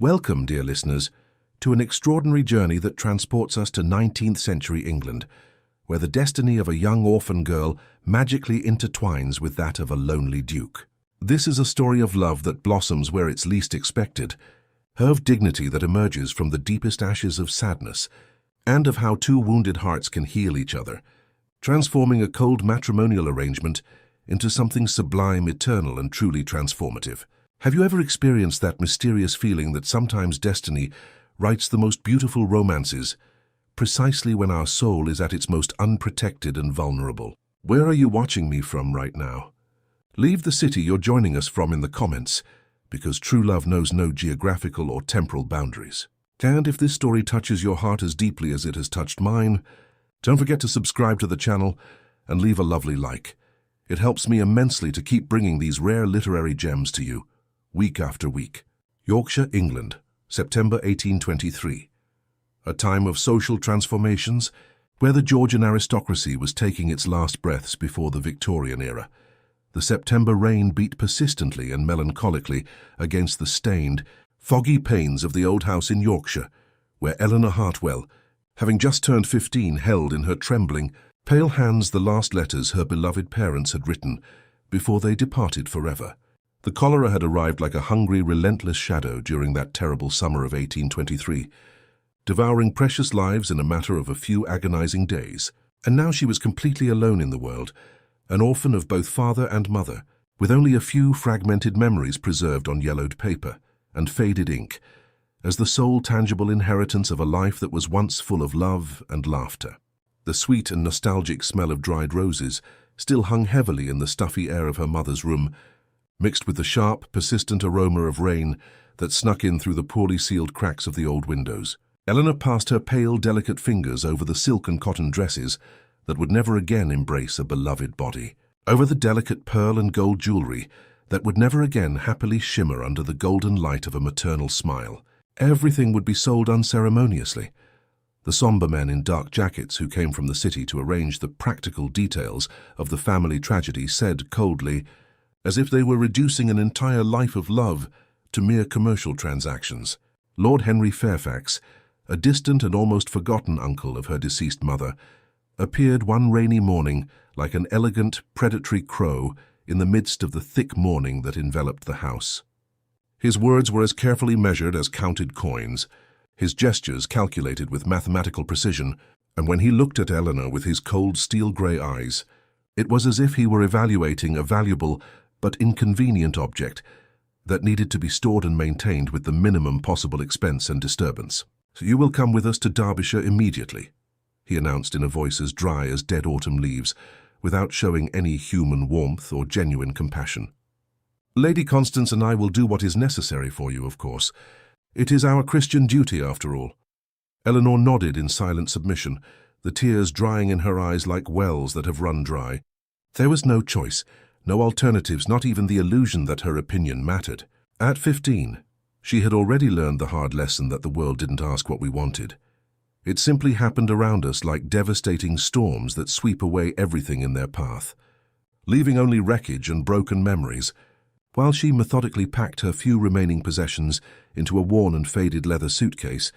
Welcome, dear listeners, to an extraordinary journey that transports us to 19th century England, where the destiny of a young orphan girl magically intertwines with that of a lonely duke. This is a story of love that blossoms where it's least expected, of dignity that emerges from the deepest ashes of sadness, and of how two wounded hearts can heal each other, transforming a cold matrimonial arrangement into something sublime, eternal, and truly transformative. Have you ever experienced that mysterious feeling that sometimes destiny writes the most beautiful romances, precisely when our soul is at its most unprotected and vulnerable? Where are you watching me from right now? Leave the city you're joining us from in the comments, because true love knows no geographical or temporal boundaries. And if this story touches your heart as deeply as it has touched mine, don't forget to subscribe to the channel and leave a lovely like. It helps me immensely to keep bringing these rare literary gems to you, week after week. Yorkshire, England, September 1823. A time of social transformations where the Georgian aristocracy was taking its last breaths before the Victorian era. The September rain beat persistently and melancholically against the stained, foggy panes of the old house in Yorkshire, where Eleanor Hartwell, having just turned 15, held in her trembling, pale hands the last letters her beloved parents had written before they departed forever. The cholera had arrived like a hungry, relentless shadow during that terrible summer of 1823, devouring precious lives in a matter of a few agonizing days. And now she was completely alone in the world, an orphan of both father and mother, with only a few fragmented memories preserved on yellowed paper and faded ink, as the sole tangible inheritance of a life that was once full of love and laughter. The sweet and nostalgic smell of dried roses still hung heavily in the stuffy air of her mother's room, mixed with the sharp, persistent aroma of rain that snuck in through the poorly sealed cracks of the old windows. Eleanor passed her pale, delicate fingers over the silk and cotton dresses that would never again embrace a beloved body, over the delicate pearl and gold jewelry that would never again happily shimmer under the golden light of a maternal smile. Everything would be sold unceremoniously. The somber men in dark jackets who came from the city to arrange the practical details of the family tragedy said coldly, as if they were reducing an entire life of love to mere commercial transactions. Lord Henry Fairfax, a distant and almost forgotten uncle of her deceased mother, appeared one rainy morning like an elegant, predatory crow in the midst of the thick mourning that enveloped the house. His words were as carefully measured as counted coins, his gestures calculated with mathematical precision, and when he looked at Eleanor with his cold steel-grey eyes, it was as if he were evaluating a valuable but inconvenient object that needed to be stored and maintained with the minimum possible expense and disturbance. "So you will come with us to Derbyshire immediately," he announced in a voice as dry as dead autumn leaves, without showing any human warmth or genuine compassion. "Lady Constance and I will do what is necessary for you, of course. It is our Christian duty, after all." Eleanor nodded in silent submission, the tears drying in her eyes like wells that have run dry. There was no choice, no alternatives, not even the illusion that her opinion mattered. At 15, she had already learned the hard lesson that the world didn't ask what we wanted. It simply happened around us like devastating storms that sweep away everything in their path, leaving only wreckage and broken memories. While she methodically packed her few remaining possessions into a worn and faded leather suitcase,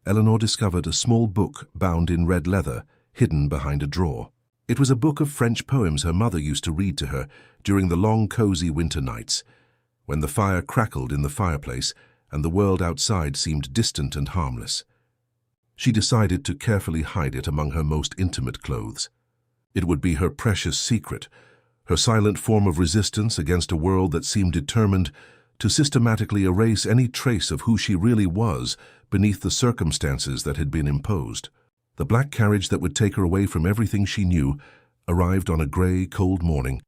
Eleanor discovered a small book bound in red leather, hidden behind a drawer. It was a book of French poems her mother used to read to her during the long, cozy winter nights, when the fire crackled in the fireplace and the world outside seemed distant and harmless. She decided to carefully hide it among her most intimate clothes. It would be her precious secret, her silent form of resistance against a world that seemed determined to systematically erase any trace of who she really was beneath the circumstances that had been imposed. The black carriage that would take her away from everything she knew arrived on a grey, cold morning,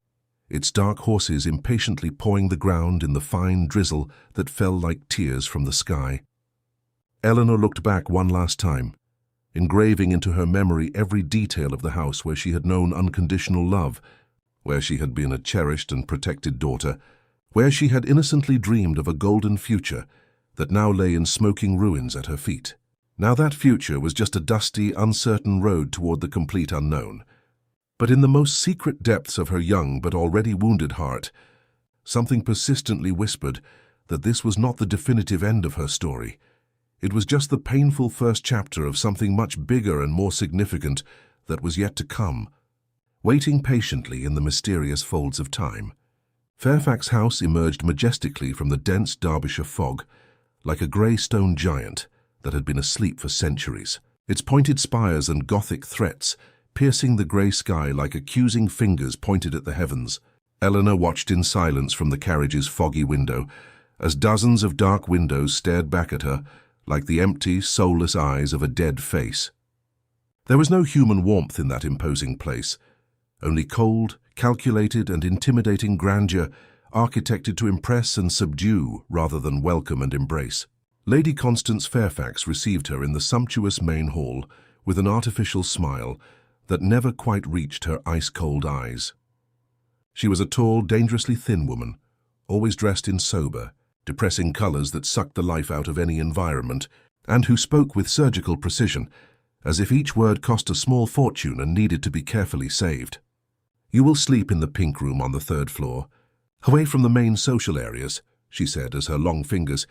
its dark horses impatiently pawing the ground in the fine drizzle that fell like tears from the sky. Eleanor looked back one last time, engraving into her memory every detail of the house where she had known unconditional love, where she had been a cherished and protected daughter, where she had innocently dreamed of a golden future that now lay in smoking ruins at her feet. Now that future was just a dusty, uncertain road toward the complete unknown. But in the most secret depths of her young but already wounded heart, something persistently whispered that this was not the definitive end of her story. It was just the painful first chapter of something much bigger and more significant that was yet to come, waiting patiently in the mysterious folds of time. Fairfax House emerged majestically from the dense Derbyshire fog, like a grey stone giant that had been asleep for centuries, its pointed spires and Gothic threats piercing the grey sky like accusing fingers pointed at the heavens. Eleanor watched in silence from the carriage's foggy window, as dozens of dark windows stared back at her like the empty, soulless eyes of a dead face. There was no human warmth in that imposing place, only cold, calculated and intimidating grandeur, architected to impress and subdue rather than welcome and embrace. Lady Constance Fairfax received her in the sumptuous main hall with an artificial smile that never quite reached her ice-cold eyes. She was a tall, dangerously thin woman, always dressed in sober, depressing colours that sucked the life out of any environment, and who spoke with surgical precision, as if each word cost a small fortune and needed to be carefully saved. "You will sleep in the pink room on the 3rd floor, away from the main social areas," she said as her long fingers,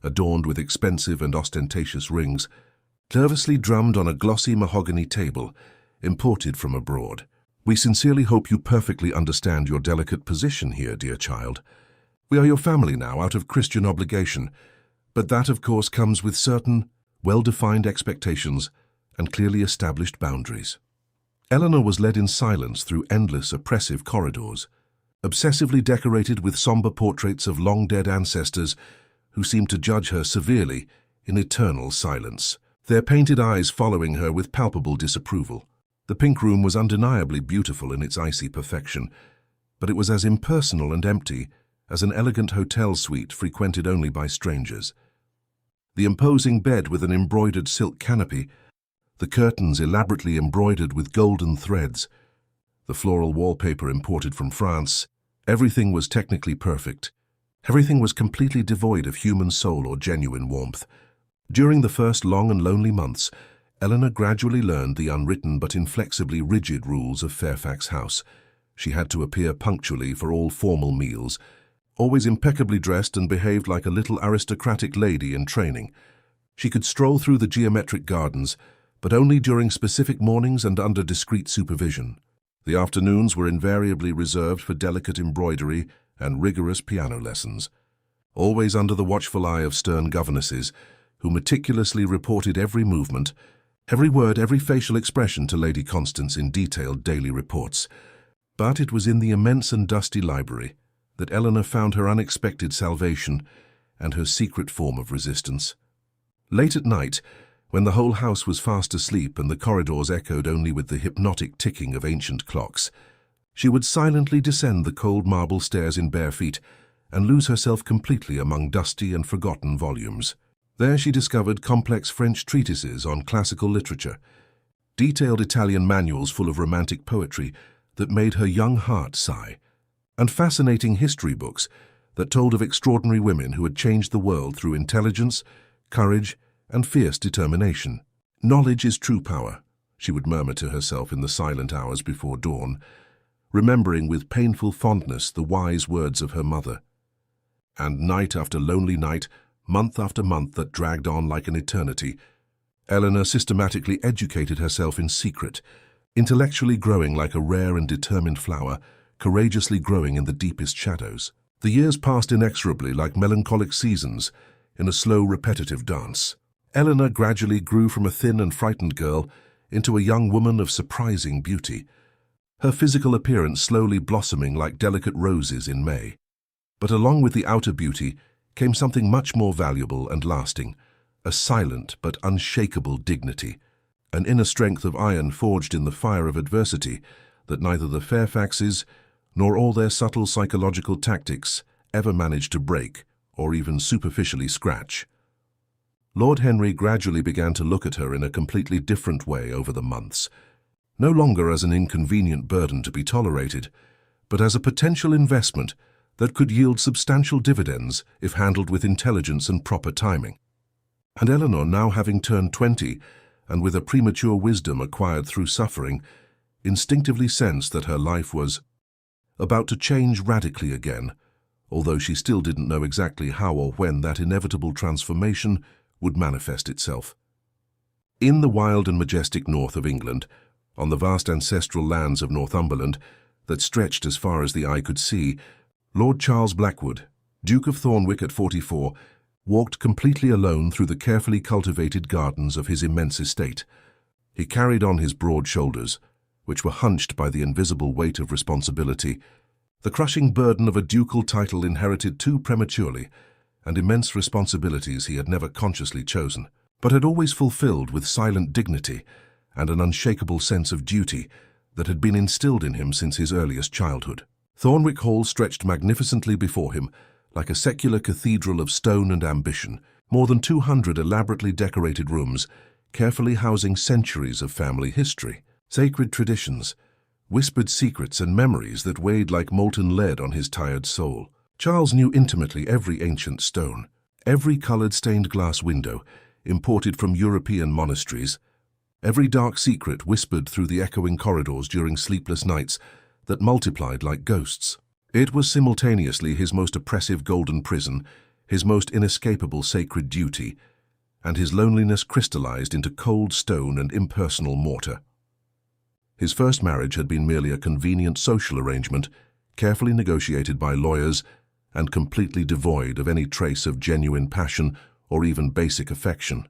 adorned with expensive and ostentatious rings, nervously drummed on a glossy mahogany table imported from abroad. "We sincerely hope you perfectly understand your delicate position here, dear child. We are your family now out of Christian obligation, but that of course comes with certain well-defined expectations and clearly established boundaries." Eleanor was led in silence through endless oppressive corridors, obsessively decorated with somber portraits of long-dead ancestors who seemed to judge her severely in eternal silence, their painted eyes following her with palpable disapproval. The pink room was undeniably beautiful in its icy perfection, but it was as impersonal and empty as an elegant hotel suite frequented only by strangers. The imposing bed with an embroidered silk canopy, the curtains elaborately embroidered with golden threads, the floral wallpaper imported from France, everything was technically perfect. Everything was completely devoid of human soul or genuine warmth. During the first long and lonely months, Eleanor gradually learned the unwritten but inflexibly rigid rules of Fairfax House. She had to appear punctually for all formal meals, always impeccably dressed and behaved like a little aristocratic lady in training. She could stroll through the geometric gardens, but only during specific mornings and under discreet supervision. The afternoons were invariably reserved for delicate embroidery and rigorous piano lessons, always under the watchful eye of stern governesses who meticulously reported every movement, every word, every facial expression to Lady Constance in detailed daily reports. But it was in the immense and dusty library that Eleanor found her unexpected salvation and her secret form of resistance. Late at night, when the whole house was fast asleep and the corridors echoed only with the hypnotic ticking of ancient clocks, she would silently descend the cold marble stairs in bare feet and lose herself completely among dusty and forgotten volumes. There she discovered complex French treatises on classical literature, detailed Italian manuals full of romantic poetry that made her young heart sigh, and fascinating history books that told of extraordinary women who had changed the world through intelligence, courage, and fierce determination. "Knowledge is true power," she would murmur to herself in the silent hours before dawn, remembering with painful fondness the wise words of her mother. And night after lonely night, month after month that dragged on like an eternity, Eleanor systematically educated herself in secret, intellectually growing like a rare and determined flower, courageously growing in the deepest shadows. The years passed inexorably like melancholic seasons in a slow, repetitive dance. Eleanor gradually grew from a thin and frightened girl into a young woman of surprising beauty, her physical appearance slowly blossoming like delicate roses in May. But along with the outer beauty came something much more valuable and lasting, a silent but unshakable dignity, an inner strength of iron forged in the fire of adversity that neither the Fairfaxes nor all their subtle psychological tactics ever managed to break or even superficially scratch. Lord Henry gradually began to look at her in a completely different way over the months, no longer as an inconvenient burden to be tolerated, but as a potential investment that could yield substantial dividends if handled with intelligence and proper timing. And Eleanor, now having turned 20, and with a premature wisdom acquired through suffering, instinctively sensed that her life was about to change radically again, although she still didn't know exactly how or when that inevitable transformation would manifest itself. In the wild and majestic north of England, on the vast ancestral lands of Northumberland that stretched as far as the eye could see, Lord Charles Blackwood, Duke of Thornwick at 44, walked completely alone through the carefully cultivated gardens of his immense estate. He carried on his broad shoulders, which were hunched by the invisible weight of responsibility, the crushing burden of a ducal title inherited too prematurely, and immense responsibilities he had never consciously chosen, but had always fulfilled with silent dignity and an unshakable sense of duty that had been instilled in him since his earliest childhood. Thornwick Hall stretched magnificently before him, like a secular cathedral of stone and ambition, more than 200 elaborately decorated rooms, carefully housing centuries of family history, sacred traditions, whispered secrets and memories that weighed like molten lead on his tired soul. Charles knew intimately every ancient stone, every colored stained glass window, imported from European monasteries, every dark secret whispered through the echoing corridors during sleepless nights that multiplied like ghosts. It was simultaneously his most oppressive golden prison, his most inescapable sacred duty, and his loneliness crystallized into cold stone and impersonal mortar. His first marriage had been merely a convenient social arrangement, carefully negotiated by lawyers and completely devoid of any trace of genuine passion or even basic affection.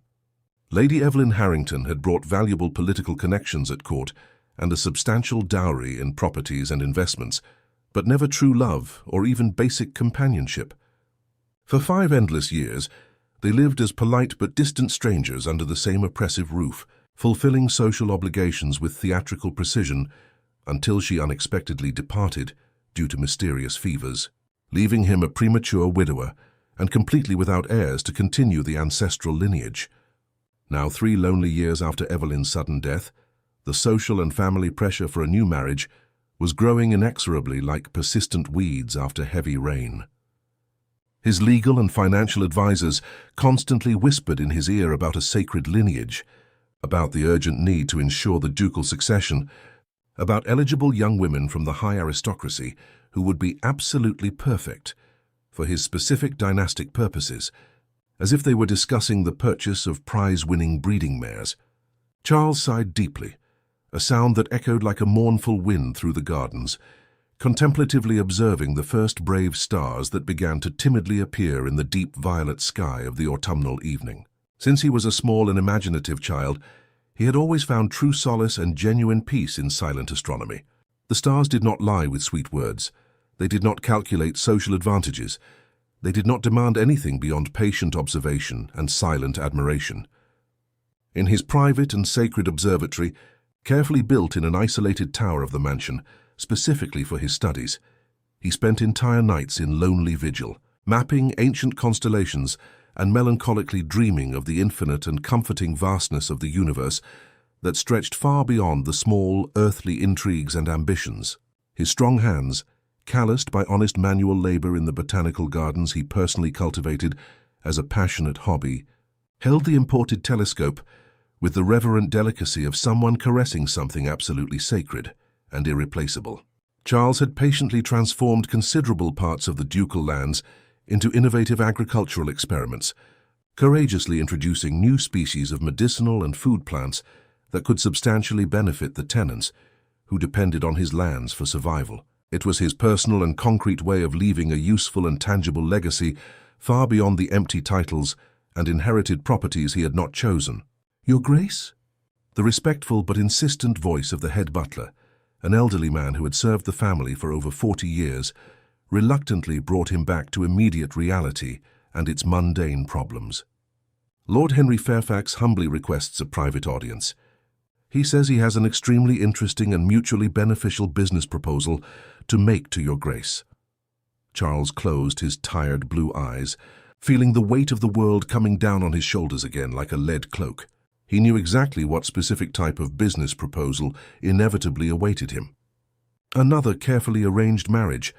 Lady Evelyn Harrington had brought valuable political connections at court and a substantial dowry in properties and investments, but never true love or even basic companionship. For 5 endless years, they lived as polite but distant strangers under the same oppressive roof, fulfilling social obligations with theatrical precision until she unexpectedly departed due to mysterious fevers, leaving him a premature widower and completely without heirs to continue the ancestral lineage. Now 3 lonely years after Evelyn's sudden death, the social and family pressure for a new marriage was growing inexorably like persistent weeds after heavy rain. His legal and financial advisors constantly whispered in his ear about a sacred lineage, about the urgent need to ensure the ducal succession, about eligible young women from the high aristocracy who would be absolutely perfect for his specific dynastic purposes, as if they were discussing the purchase of prize-winning breeding mares. Charles sighed deeply, a sound that echoed like a mournful wind through the gardens, contemplatively observing the first brave stars that began to timidly appear in the deep violet sky of the autumnal evening. Since he was a small and imaginative child, he had always found true solace and genuine peace in silent astronomy. The stars did not lie with sweet words. They did not calculate social advantages. They did not demand anything beyond patient observation and silent admiration. In his private and sacred observatory, carefully built in an isolated tower of the mansion, specifically for his studies, he spent entire nights in lonely vigil, mapping ancient constellations and melancholically dreaming of the infinite and comforting vastness of the universe that stretched far beyond the small, earthly intrigues and ambitions. His strong hands, calloused by honest manual labor in the botanical gardens he personally cultivated as a passionate hobby, held the imported telescope with the reverent delicacy of someone caressing something absolutely sacred and irreplaceable. Charles had patiently transformed considerable parts of the ducal lands into innovative agricultural experiments, courageously introducing new species of medicinal and food plants that could substantially benefit the tenants who depended on his lands for survival. It was his personal and concrete way of leaving a useful and tangible legacy far beyond the empty titles and inherited properties he had not chosen. "Your Grace?" The respectful but insistent voice of the head butler, an elderly man who had served the family for over 40 years, reluctantly brought him back to immediate reality and its mundane problems. "Lord Henry Fairfax humbly requests a private audience. He says he has an extremely interesting and mutually beneficial business proposal to make to your Grace." Charles closed his tired blue eyes, feeling the weight of the world coming down on his shoulders again like a lead cloak. He knew exactly what specific type of business proposal inevitably awaited him. Another carefully arranged marriage,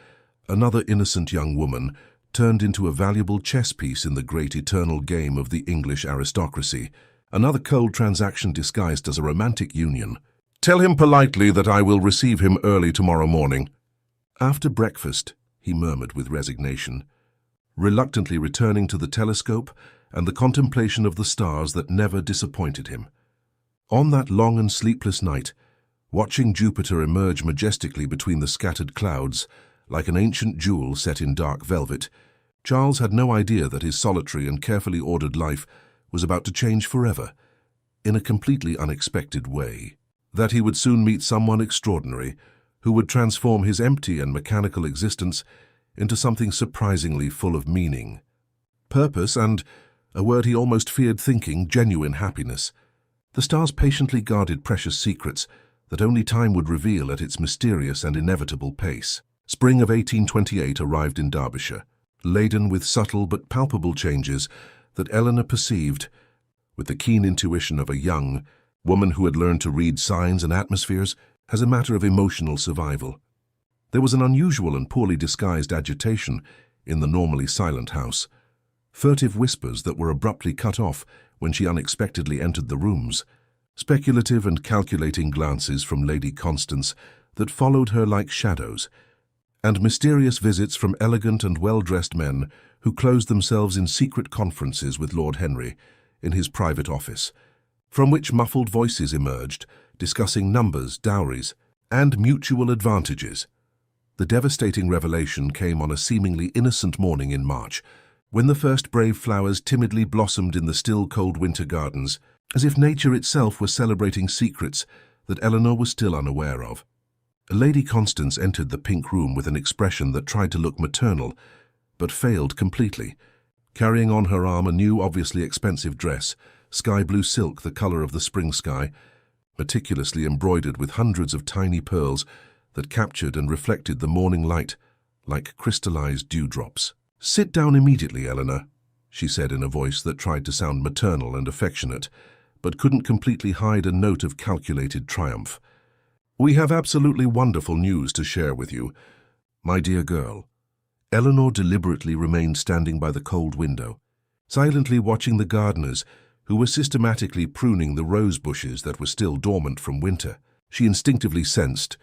another innocent young woman, turned into a valuable chess piece in the great eternal game of the English aristocracy, another cold transaction disguised as a romantic union. "Tell him politely that I will receive him early tomorrow morning." After breakfast, he murmured with resignation, reluctantly returning to the telescope and the contemplation of the stars that never disappointed him. On that long and sleepless night, watching Jupiter emerge majestically between the scattered clouds, like an ancient jewel set in dark velvet, Charles had no idea that his solitary and carefully ordered life was about to change forever, in a completely unexpected way. That he would soon meet someone extraordinary, who would transform his empty and mechanical existence into something surprisingly full of meaning, purpose, and, a word he almost feared thinking, genuine happiness. The stars patiently guarded precious secrets that only time would reveal at its mysterious and inevitable pace. Spring of 1828 arrived in Derbyshire, laden with subtle but palpable changes that Eleanor perceived with the keen intuition of a young woman who had learned to read signs and atmospheres as a matter of emotional survival. There was an unusual and poorly disguised agitation in the normally silent house, furtive whispers that were abruptly cut off when she unexpectedly entered the rooms, speculative and calculating glances from Lady Constance that followed her like shadows, and mysterious visits from elegant and well-dressed men who closed themselves in secret conferences with Lord Henry in his private office, from which muffled voices emerged, discussing numbers, dowries, and mutual advantages. The devastating revelation came on a seemingly innocent morning in March, when the first brave flowers timidly blossomed in the still cold winter gardens, as if nature itself were celebrating secrets that Eleanor was still unaware of. Lady Constance entered the pink room with an expression that tried to look maternal, but failed completely, carrying on her arm a new, obviously expensive dress, sky blue silk the color of the spring sky, meticulously embroidered with hundreds of tiny pearls that captured and reflected the morning light like crystallized dewdrops. "Sit down immediately, Eleanor," she said in a voice that tried to sound maternal and affectionate, but couldn't completely hide a note of calculated triumph. "We have absolutely wonderful news to share with you, my dear girl." Eleanor deliberately remained standing by the cold window, silently watching the gardeners who were systematically pruning the rose bushes that were still dormant from winter. She instinctively sensed,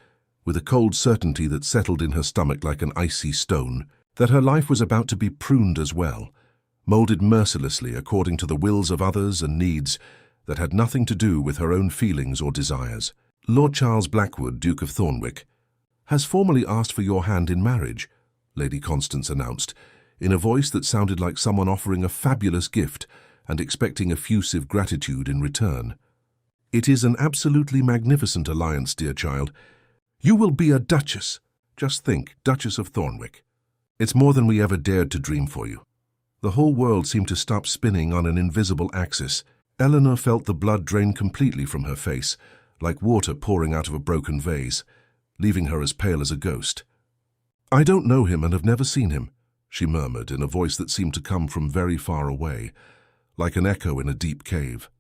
with a cold certainty that settled in her stomach like an icy stone, that her life was about to be pruned as well, molded mercilessly according to the wills of others and needs that had nothing to do with her own feelings or desires. "Lord Charles Blackwood, Duke of Thornwick, has formally asked for your hand in marriage," Lady Constance announced, in a voice that sounded like someone offering a fabulous gift and expecting effusive gratitude in return. "It is an absolutely magnificent alliance, dear child. You will be a Duchess. Just think, Duchess of Thornwick. It's more than we ever dared to dream for you." The whole world seemed to stop spinning on an invisible axis. Eleanor felt the blood drain completely from her face, like water pouring out of a broken vase, leaving her as pale as a ghost. "I don't know him and have never seen him," she murmured in a voice that seemed to come from very far away, like an echo in a deep cave.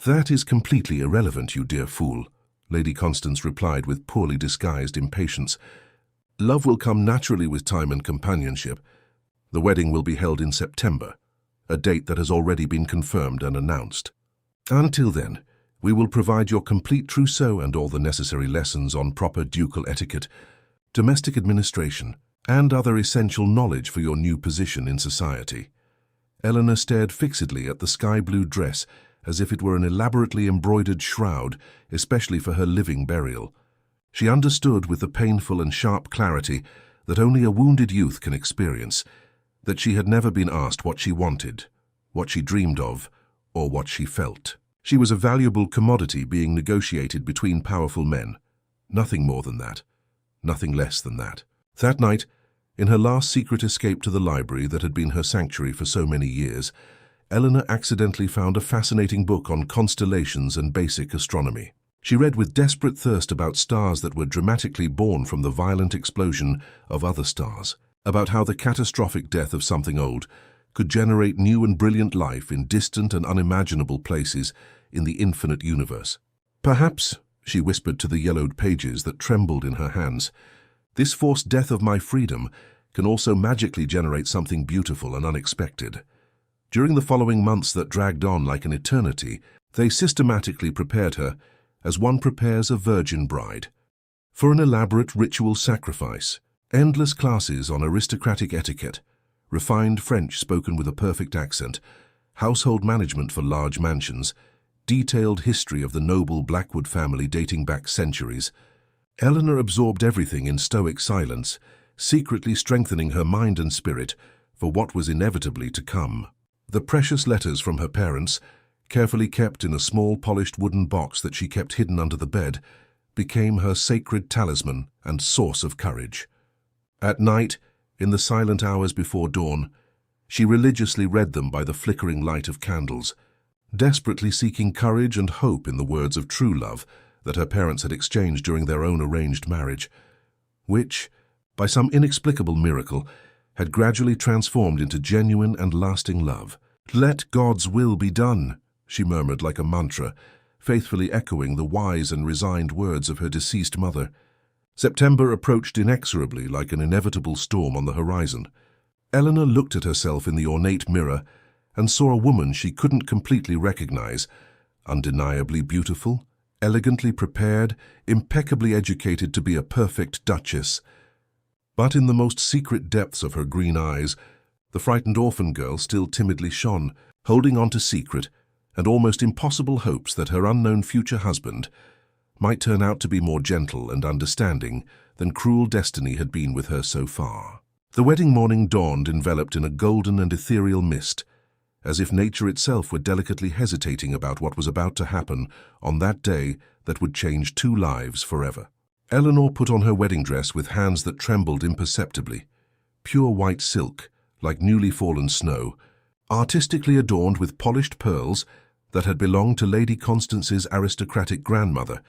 "That is completely irrelevant, you dear fool," Lady Constance replied with poorly disguised impatience. "Love will come naturally with time and companionship. The wedding will be held in September, a date that has already been confirmed and announced. Until then, we will provide your complete trousseau and all the necessary lessons on proper ducal etiquette, domestic administration, and other essential knowledge for your new position in society." Eleanor stared fixedly at the sky-blue dress as if it were an elaborately embroidered shroud, especially for her living burial. She understood with the painful and sharp clarity that only a wounded youth can experience, that she had never been asked what she wanted, what she dreamed of, or what she felt. She was a valuable commodity being negotiated between powerful men. Nothing more than that. Nothing less than that. That night, in her last secret escape to the library that had been her sanctuary for so many years, Eleanor accidentally found a fascinating book on constellations and basic astronomy. She read with desperate thirst about stars that were dramatically born from the violent explosion of other stars, about how the catastrophic death of something old could generate new and brilliant life in distant and unimaginable places in the infinite universe. "Perhaps," she whispered to the yellowed pages that trembled in her hands, "this forced death of my freedom can also magically generate something beautiful and unexpected." During the following months that dragged on like an eternity, they systematically prepared her, as one prepares a virgin bride, for an elaborate ritual sacrifice, Endless classes on aristocratic etiquette, refined French spoken with a perfect accent, household management for large mansions, detailed history of the noble Blackwood family dating back centuries. Eleanor absorbed everything in stoic silence, secretly strengthening her mind and spirit for what was inevitably to come. The precious letters from her parents, carefully kept in a small polished wooden box that she kept hidden under the bed, became her sacred talisman and source of courage. At night, in the silent hours before dawn, she religiously read them by the flickering light of candles, desperately seeking courage and hope in the words of true love that her parents had exchanged during their own arranged marriage, which, by some inexplicable miracle, had gradually transformed into genuine and lasting love. "Let God's will be done," she murmured like a mantra, faithfully echoing the wise and resigned words of her deceased mother. September approached inexorably like an inevitable storm on the horizon. Eleanor looked at herself in the ornate mirror and saw a woman she couldn't completely recognize, undeniably beautiful, elegantly prepared, impeccably educated to be a perfect duchess. But in the most secret depths of her green eyes, the frightened orphan girl still timidly shone, holding on to secret and almost impossible hopes that her unknown future husband might turn out to be more gentle and understanding than cruel destiny had been with her so far. The wedding morning dawned enveloped in a golden and ethereal mist, as if nature itself were delicately hesitating about what was about to happen on that day that would change two lives forever. Eleanor put on her wedding dress with hands that trembled imperceptibly, pure white silk, like newly fallen snow, artistically adorned with polished pearls that had belonged to Lady Constance's aristocratic grandmother,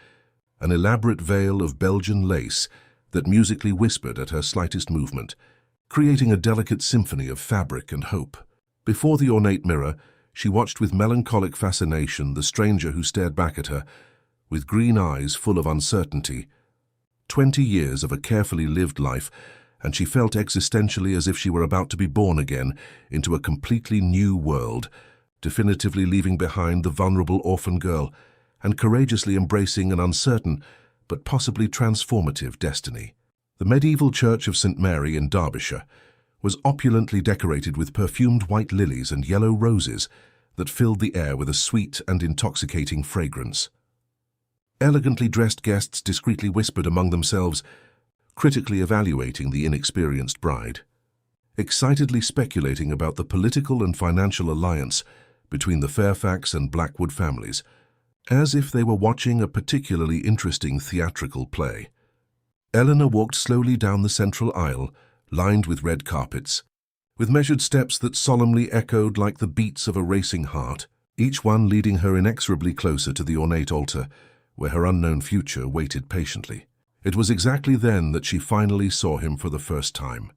an elaborate veil of Belgian lace that musically whispered at her slightest movement, creating a delicate symphony of fabric and hope. Before the ornate mirror, she watched with melancholic fascination the stranger who stared back at her, with green eyes full of uncertainty. 20 years of a carefully lived life, and she felt existentially as if she were about to be born again into a completely new world, definitively leaving behind the vulnerable orphan girl and courageously embracing an uncertain but possibly transformative destiny. The medieval church of St. Mary in Derbyshire was opulently decorated with perfumed white lilies and yellow roses that filled the air with a sweet and intoxicating fragrance. Elegantly dressed guests discreetly whispered among themselves, critically evaluating the inexperienced bride, excitedly speculating about the political and financial alliance between the Fairfax and Blackwood families, as if they were watching a particularly interesting theatrical play. Eleanor walked slowly down the central aisle, lined with red carpets, with measured steps that solemnly echoed like the beats of a racing heart, each one leading her inexorably closer to the ornate altar, where her unknown future waited patiently. It was exactly then that she finally saw him for the first time.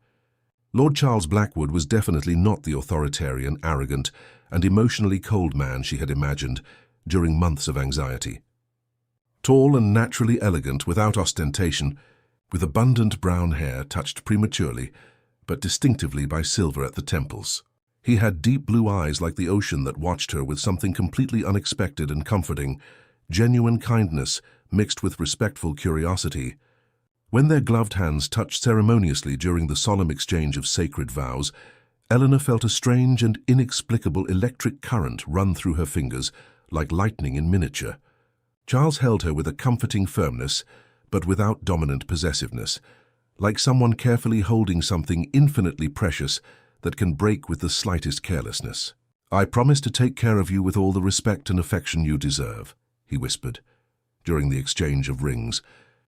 Lord Charles Blackwood was definitely not the authoritarian, arrogant, and emotionally cold man she had imagined during months of anxiety. Tall and naturally elegant without ostentation, with abundant brown hair touched prematurely, but distinctively by silver at the temples. He had deep blue eyes like the ocean that watched her with something completely unexpected and comforting, genuine kindness mixed with respectful curiosity. When their gloved hands touched ceremoniously during the solemn exchange of sacred vows, Eleanor felt a strange and inexplicable electric current run through her fingers, like lightning in miniature. Charles held her with a comforting firmness, but without dominant possessiveness, like someone carefully holding something infinitely precious that can break with the slightest carelessness. "I promise to take care of you with all the respect and affection you deserve," he whispered, during the exchange of rings,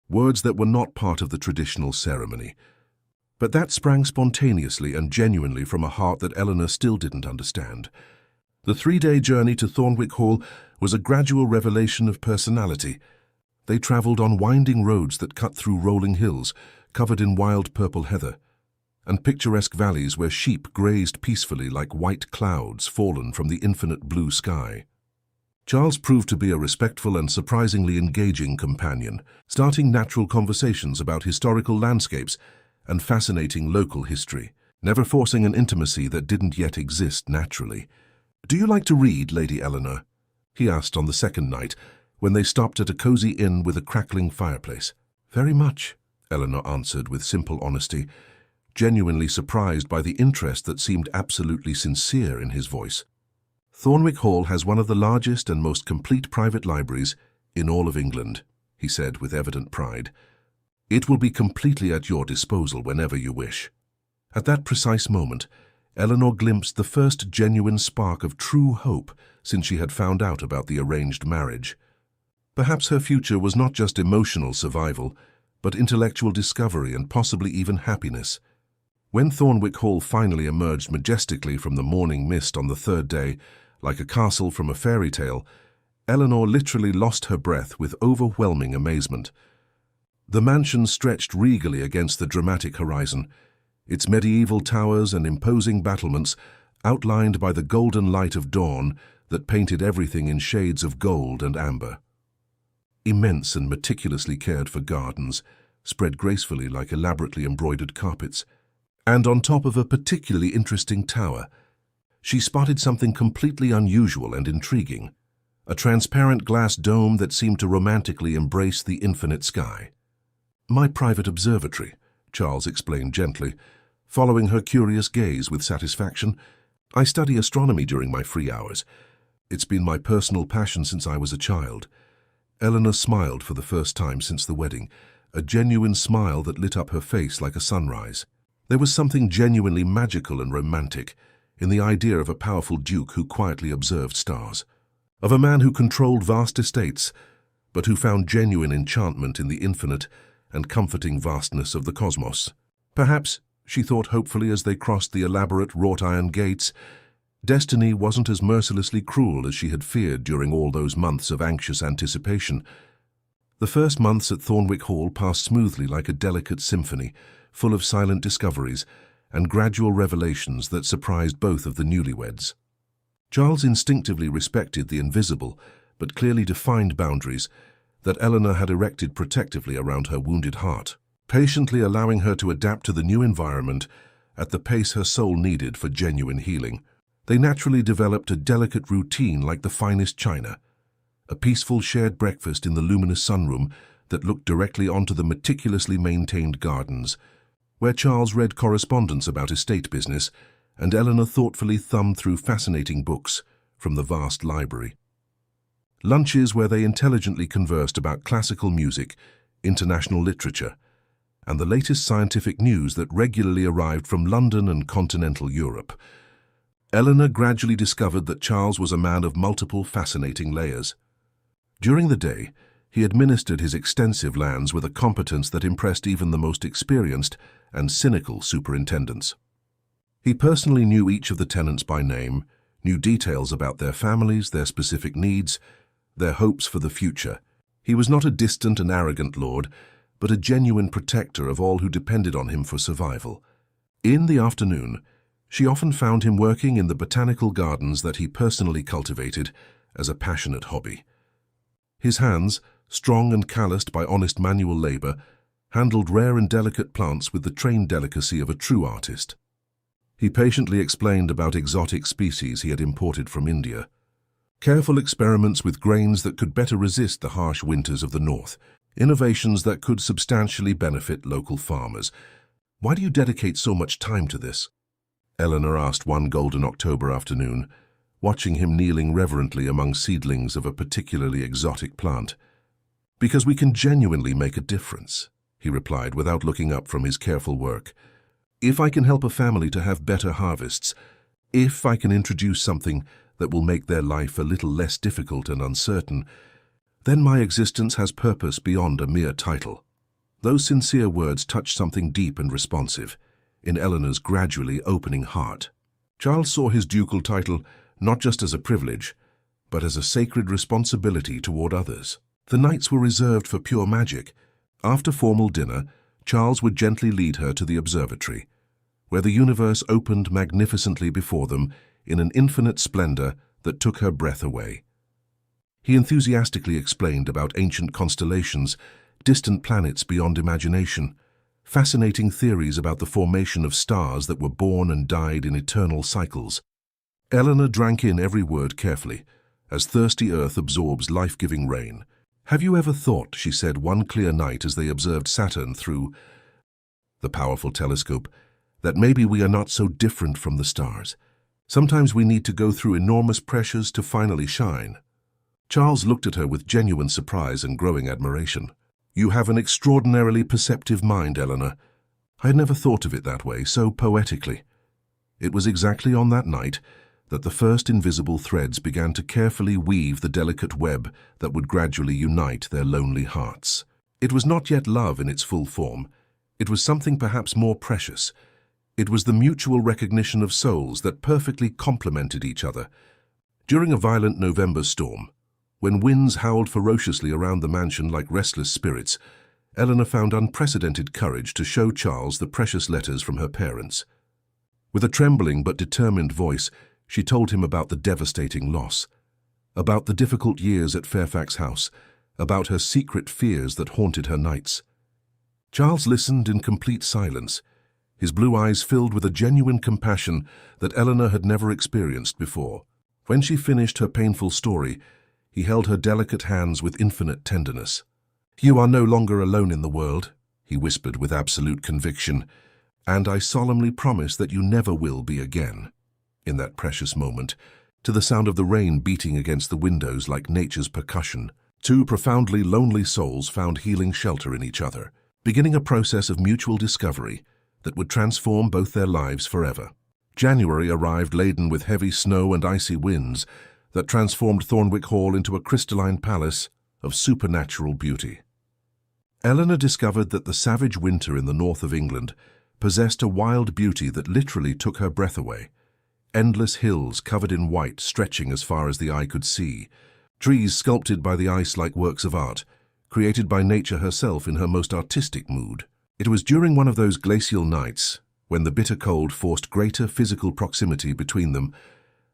words that were not part of the traditional ceremony. But that sprang spontaneously and genuinely from a heart that Eleanor still didn't understand. The 3-day journey to Thornwick Hall was a gradual revelation of personality. They travelled on winding roads that cut through rolling hills, covered in wild purple heather, and picturesque valleys where sheep grazed peacefully like white clouds fallen from the infinite blue sky. Charles proved to be a respectful and surprisingly engaging companion, starting natural conversations about historical landscapes and fascinating local history, never forcing an intimacy that didn't yet exist naturally. "Do you like to read, Lady Eleanor?" he asked on the second night, when they stopped at a cozy inn with a crackling fireplace. "Very much," Eleanor answered with simple honesty, genuinely surprised by the interest that seemed absolutely sincere in his voice. "Thornwick Hall has one of the largest and most complete private libraries in all of England," he said with evident pride. "It will be completely at your disposal whenever you wish." At that precise moment, Eleanor glimpsed the first genuine spark of true hope since she had found out about the arranged marriage. Perhaps her future was not just emotional survival, but intellectual discovery and possibly even happiness. When Thornwick Hall finally emerged majestically from the morning mist on the third day, like a castle from a fairy tale, Eleanor literally lost her breath with overwhelming amazement. The mansion stretched regally against the dramatic horizon, its medieval towers and imposing battlements outlined by the golden light of dawn that painted everything in shades of gold and amber. Immense and meticulously cared for gardens, spread gracefully like elaborately embroidered carpets. And on top of a particularly interesting tower, she spotted something completely unusual and intriguing, a transparent glass dome that seemed to romantically embrace the infinite sky. "My private observatory," Charles explained gently, following her curious gaze with satisfaction. "I study astronomy during my free hours. It's been my personal passion since I was a child." Eleanor smiled for the first time since the wedding, a genuine smile that lit up her face like a sunrise. There was something genuinely magical and romantic in the idea of a powerful duke who quietly observed stars, of a man who controlled vast estates, but who found genuine enchantment in the infinite and comforting vastness of the cosmos. Perhaps, she thought hopefully as they crossed the elaborate wrought-iron gates, destiny wasn't as mercilessly cruel as she had feared during all those months of anxious anticipation. The first months at Thornwick Hall passed smoothly like a delicate symphony, full of silent discoveries and gradual revelations that surprised both of the newlyweds. Charles instinctively respected the invisible but clearly defined boundaries that Eleanor had erected protectively around her wounded heart, patiently allowing her to adapt to the new environment at the pace her soul needed for genuine healing. They naturally developed a delicate routine like the finest china, a peaceful shared breakfast in the luminous sunroom that looked directly onto the meticulously maintained gardens, where Charles read correspondence about estate business and Eleanor thoughtfully thumbed through fascinating books from the vast library. Lunches where they intelligently conversed about classical music, international literature, and the latest scientific news that regularly arrived from London and continental Europe. Eleanor gradually discovered that Charles was a man of multiple fascinating layers. During the day, he administered his extensive lands with a competence that impressed even the most experienced and cynical superintendents. He personally knew each of the tenants by name, knew details about their families, their specific needs, their hopes for the future. He was not a distant and arrogant lord, but a genuine protector of all who depended on him for survival. In the afternoon, she often found him working in the botanical gardens that he personally cultivated as a passionate hobby. His hands, strong and calloused by honest manual labor, handled rare and delicate plants with the trained delicacy of a true artist. He patiently explained about exotic species he had imported from India, careful experiments with grains that could better resist the harsh winters of the north, innovations that could substantially benefit local farmers. "Why do you dedicate so much time to this?" Eleanor asked one golden October afternoon, watching him kneeling reverently among seedlings of a particularly exotic plant. "Because we can genuinely make a difference," he replied without looking up from his careful work. "If I can help a family to have better harvests, if I can introduce something that will make their life a little less difficult and uncertain, then my existence has purpose beyond a mere title." Those sincere words touched something deep and responsive in Eleanor's gradually opening heart. Charles saw his ducal title not just as a privilege, but as a sacred responsibility toward others. The nights were reserved for pure magic. After formal dinner, Charles would gently lead her to the observatory, where the universe opened magnificently before them in an infinite splendor that took her breath away. He enthusiastically explained about ancient constellations, distant planets beyond imagination, fascinating theories about the formation of stars that were born and died in eternal cycles. Eleanor drank in every word carefully, as thirsty earth absorbs life-giving rain. "Have you ever thought," she said one clear night as they observed Saturn through the powerful telescope, "that maybe we are not so different from the stars? Sometimes we need to go through enormous pressures to finally shine." Charles looked at her with genuine surprise and growing admiration. "You have an extraordinarily perceptive mind, Eleanor. I had never thought of it that way, so poetically." It was exactly on that night that the first invisible threads began to carefully weave the delicate web that would gradually unite their lonely hearts. It was not yet love in its full form. It was something perhaps more precious. It was the mutual recognition of souls that perfectly complemented each other. During a violent November storm, when winds howled ferociously around the mansion like restless spirits, Eleanor found unprecedented courage to show Charles the precious letters from her parents. With a trembling but determined voice, she told him about the devastating loss, about the difficult years at Fairfax House, about her secret fears that haunted her nights. Charles listened in complete silence, his blue eyes filled with a genuine compassion that Eleanor had never experienced before. When she finished her painful story, he held her delicate hands with infinite tenderness. "You are no longer alone in the world," he whispered with absolute conviction, "and I solemnly promise that you never will be again." In that precious moment, to the sound of the rain beating against the windows like nature's percussion, two profoundly lonely souls found healing shelter in each other, beginning a process of mutual discovery that would transform both their lives forever. January arrived laden with heavy snow and icy winds that transformed Thornwick Hall into a crystalline palace of supernatural beauty. Eleanor discovered that the savage winter in the north of England possessed a wild beauty that literally took her breath away. Endless hills covered in white stretching as far as the eye could see, trees sculpted by the ice like works of art, created by nature herself in her most artistic mood. It was during one of those glacial nights, when the bitter cold forced greater physical proximity between them,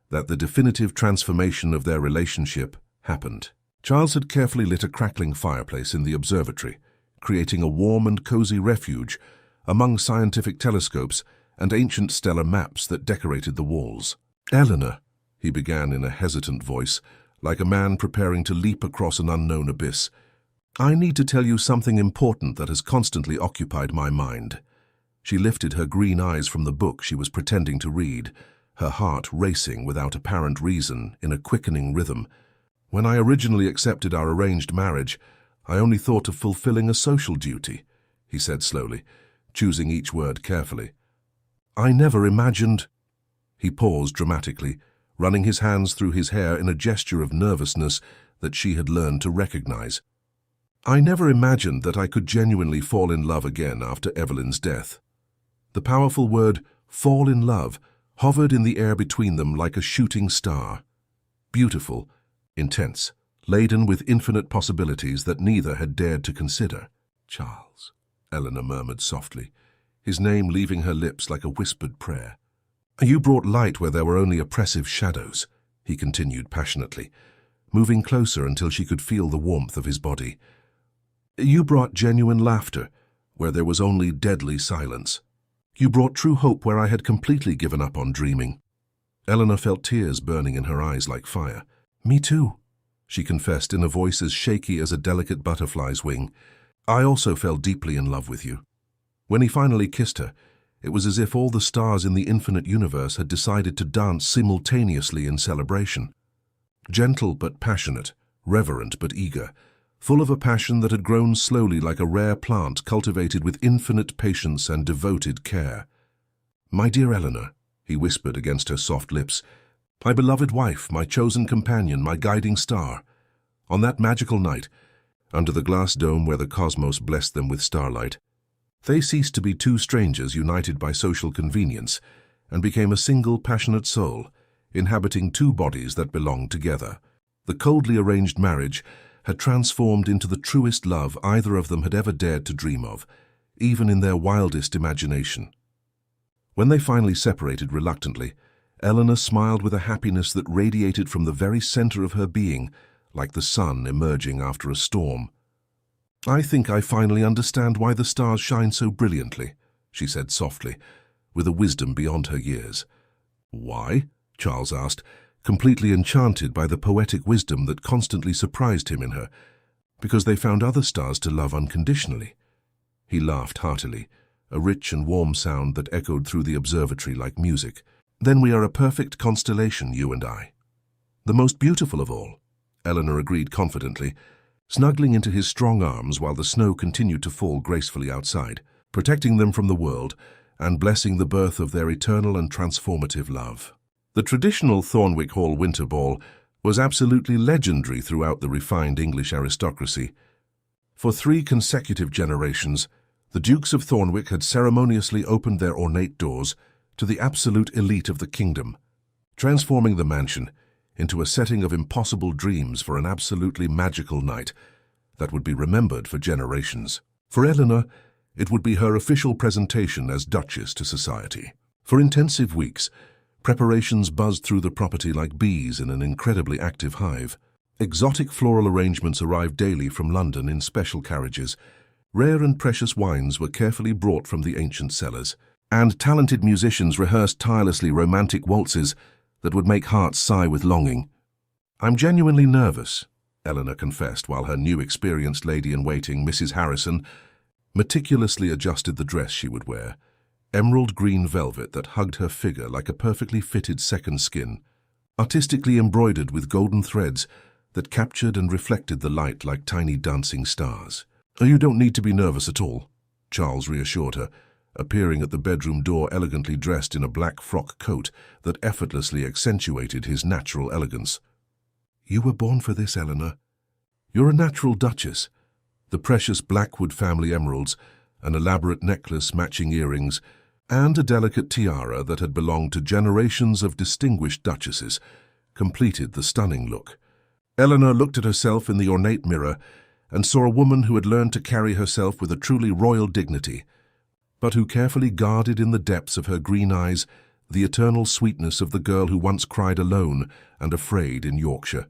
that the definitive transformation of their relationship happened. Charles had carefully lit a crackling fireplace in the observatory, creating a warm and cozy refuge among scientific telescopes and ancient stellar maps that decorated the walls. "Eleanor," he began in a hesitant voice, like a man preparing to leap across an unknown abyss, "I need to tell you something important that has constantly occupied my mind." She lifted her green eyes from the book she was pretending to read, her heart racing without apparent reason in a quickening rhythm. "When I originally accepted our arranged marriage, I only thought of fulfilling a social duty," he said slowly, choosing each word carefully. "I never imagined—" He paused dramatically, running his hands through his hair in a gesture of nervousness that she had learned to recognize. "I never imagined that I could genuinely fall in love again after Evelyn's death." The powerful word, fall in love, hovered in the air between them like a shooting star. Beautiful, intense, laden with infinite possibilities that neither had dared to consider. "Charles," Eleanor murmured softly, his name leaving her lips like a whispered prayer. "You brought light where there were only oppressive shadows," he continued passionately, moving closer until she could feel the warmth of his body. "You brought genuine laughter where there was only deadly silence. You brought true hope where I had completely given up on dreaming." Eleanor felt tears burning in her eyes like fire. "Me too," she confessed in a voice as shaky as a delicate butterfly's wing. "I also fell deeply in love with you." When he finally kissed her, it was as if all the stars in the infinite universe had decided to dance simultaneously in celebration. Gentle but passionate, reverent but eager, full of a passion that had grown slowly like a rare plant cultivated with infinite patience and devoted care. "My dear Eleanor," he whispered against her soft lips, "my beloved wife, my chosen companion, my guiding star." On that magical night, under the glass dome where the cosmos blessed them with starlight, they ceased to be two strangers united by social convenience and became a single passionate soul, inhabiting two bodies that belonged together. The coldly arranged marriage had transformed into the truest love either of them had ever dared to dream of, even in their wildest imagination. When they finally separated reluctantly, Eleanor smiled with a happiness that radiated from the very center of her being, like the sun emerging after a storm. "I think I finally understand why the stars shine so brilliantly," she said softly, with a wisdom beyond her years. "Why?" Charles asked, completely enchanted by the poetic wisdom that constantly surprised him in her. Because they found other stars to love unconditionally. He laughed heartily, a rich and warm sound that echoed through the observatory like music. Then we are a perfect constellation, you and I. The most beautiful of all, Eleanor agreed confidently, snuggling into his strong arms while the snow continued to fall gracefully outside, protecting them from the world and blessing the birth of their eternal and transformative love. The traditional Thornwick Hall winter ball was absolutely legendary throughout the refined English aristocracy. For 3 consecutive generations, the Dukes of Thornwick had ceremoniously opened their ornate doors to the absolute elite of the kingdom, transforming the mansion into a setting of impossible dreams for an absolutely magical night that would be remembered for generations. For Eleanor, it would be her official presentation as Duchess to society. For intensive weeks, preparations buzzed through the property like bees in an incredibly active hive. Exotic floral arrangements arrived daily from London in special carriages. Rare and precious wines were carefully brought from the ancient cellars, and talented musicians rehearsed tirelessly romantic waltzes that would make hearts sigh with longing. "I'm genuinely nervous," Eleanor confessed while her new experienced lady-in-waiting, Mrs. Harrison, meticulously adjusted the dress she would wear, emerald green velvet that hugged her figure like a perfectly fitted second skin, artistically embroidered with golden threads that captured and reflected the light like tiny dancing stars. "Oh, you don't need to be nervous at all," Charles reassured her, appearing at the bedroom door elegantly dressed in a black frock coat that effortlessly accentuated his natural elegance. "You were born for this, Eleanor. You're a natural duchess." The precious Blackwood family emeralds, an elaborate necklace, matching earrings, and a delicate tiara that had belonged to generations of distinguished duchesses completed the stunning look. Eleanor looked at herself in the ornate mirror and saw a woman who had learned to carry herself with a truly royal dignity, but who carefully guarded in the depths of her green eyes the eternal sweetness of the girl who once cried alone and afraid in Yorkshire.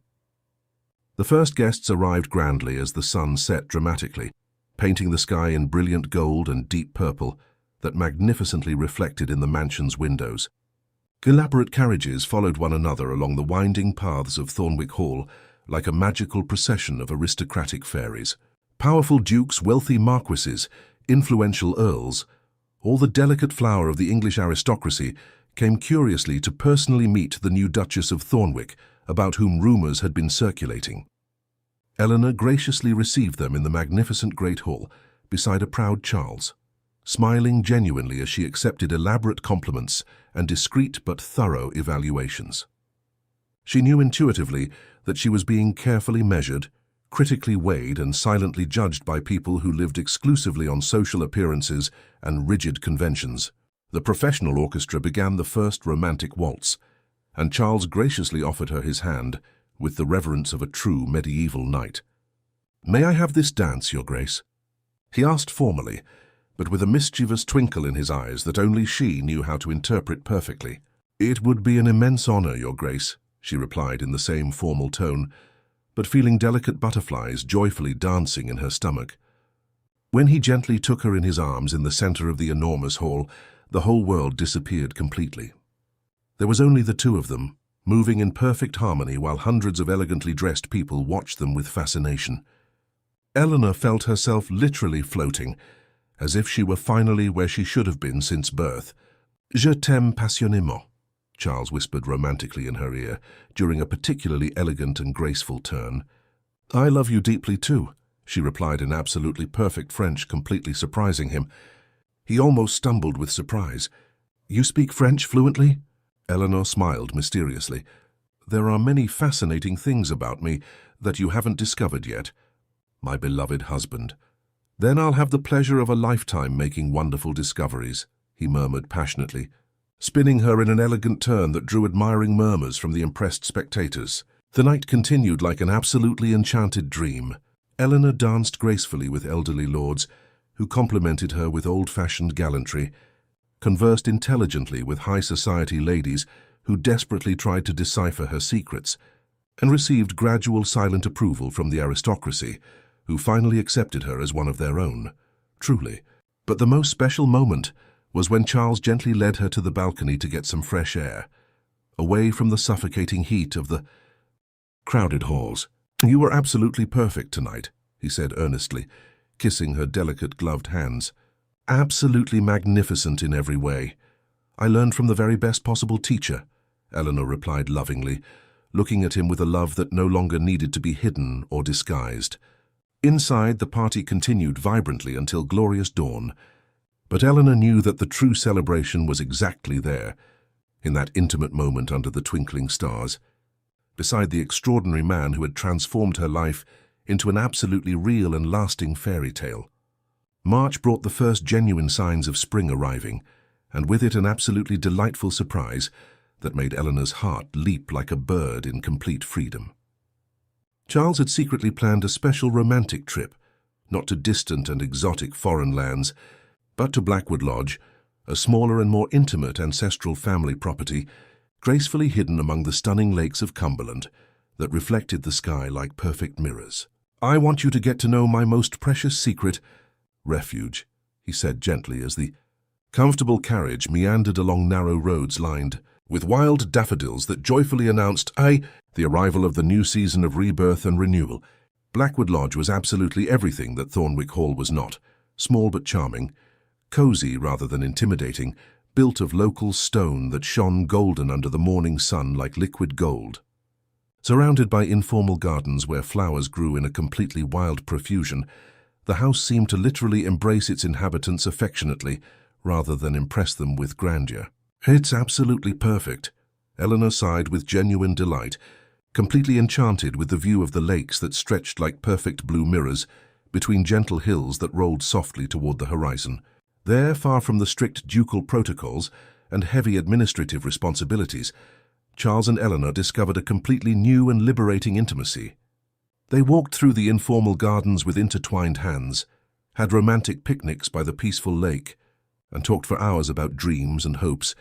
The first guests arrived grandly as the sun set dramatically, painting the sky in brilliant gold and deep purple that magnificently reflected in the mansion's windows. Elaborate carriages followed one another along the winding paths of Thornwick Hall like a magical procession of aristocratic fairies. Powerful dukes, wealthy marquises, influential earls, all the delicate flower of the English aristocracy came curiously to personally meet the new Duchess of Thornwick, about whom rumours had been circulating. Eleanor graciously received them in the magnificent Great Hall, beside a proud Charles, smiling genuinely as she accepted elaborate compliments and discreet but thorough evaluations. She knew intuitively that she was being carefully measured, critically weighed and silently judged by people who lived exclusively on social appearances and rigid conventions. The professional orchestra began the first romantic waltz, and Charles graciously offered her his hand with the reverence of a true medieval knight. "May I have this dance, Your Grace?" he asked formally, but with a mischievous twinkle in his eyes that only she knew how to interpret perfectly. "It would be an immense honor, Your Grace," she replied in the same formal tone, but feeling delicate butterflies joyfully dancing in her stomach. When he gently took her in his arms in the center of the enormous hall, the whole world disappeared completely. There was only the two of them, moving in perfect harmony while hundreds of elegantly dressed people watched them with fascination. Eleanor felt herself literally floating, as if she were finally where she should have been since birth. "Je t'aime passionnément," Charles whispered romantically in her ear during a particularly elegant and graceful turn. "I love you deeply too," she replied in absolutely perfect French, completely surprising him. He almost stumbled with surprise. "You speak French fluently?" Eleanor smiled mysteriously. "There are many fascinating things about me that you haven't discovered yet, my beloved husband." "Then I'll have the pleasure of a lifetime making wonderful discoveries," he murmured passionately, spinning her in an elegant turn that drew admiring murmurs from the impressed spectators. The night continued like an absolutely enchanted dream. Eleanor danced gracefully with elderly lords, who complimented her with old-fashioned gallantry, conversed intelligently with high society ladies who desperately tried to decipher her secrets, and received gradual silent approval from the aristocracy, who finally accepted her as one of their own. Truly. But the most special moment was when Charles gently led her to the balcony to get some fresh air, away from the suffocating heat of the crowded halls. "You were absolutely perfect tonight," he said earnestly, kissing her delicate gloved hands. "Absolutely magnificent in every way. I learned from the very best possible teacher," Eleanor replied lovingly, looking at him with a love that no longer needed to be hidden or disguised. Inside, the party continued vibrantly until glorious dawn, but Eleanor knew that the true celebration was exactly there, in that intimate moment under the twinkling stars, beside the extraordinary man who had transformed her life into an absolutely real and lasting fairy tale. March brought the first genuine signs of spring arriving, and with it an absolutely delightful surprise that made Eleanor's heart leap like a bird in complete freedom. Charles had secretly planned a special romantic trip, not to distant and exotic foreign lands, but to Blackwood Lodge, a smaller and more intimate ancestral family property, gracefully hidden among the stunning lakes of Cumberland that reflected the sky like perfect mirrors. "I want you to get to know my most precious secret, refuge," he said gently as the comfortable carriage meandered along narrow roads lined with wild daffodils that joyfully announced the arrival of the new season of rebirth and renewal. Blackwood Lodge was absolutely everything that Thornwick Hall was not, small but charming, cozy rather than intimidating, built of local stone that shone golden under the morning sun like liquid gold. Surrounded by informal gardens where flowers grew in a completely wild profusion, the house seemed to literally embrace its inhabitants affectionately rather than impress them with grandeur. "It's absolutely perfect," Eleanor sighed with genuine delight, completely enchanted with the view of the lakes that stretched like perfect blue mirrors between gentle hills that rolled softly toward the horizon. There, far from the strict ducal protocols and heavy administrative responsibilities, Charles and Eleanor discovered a completely new and liberating intimacy. They walked through the informal gardens with intertwined hands, had romantic picnics by the peaceful lake, and talked for hours about dreams and hopes,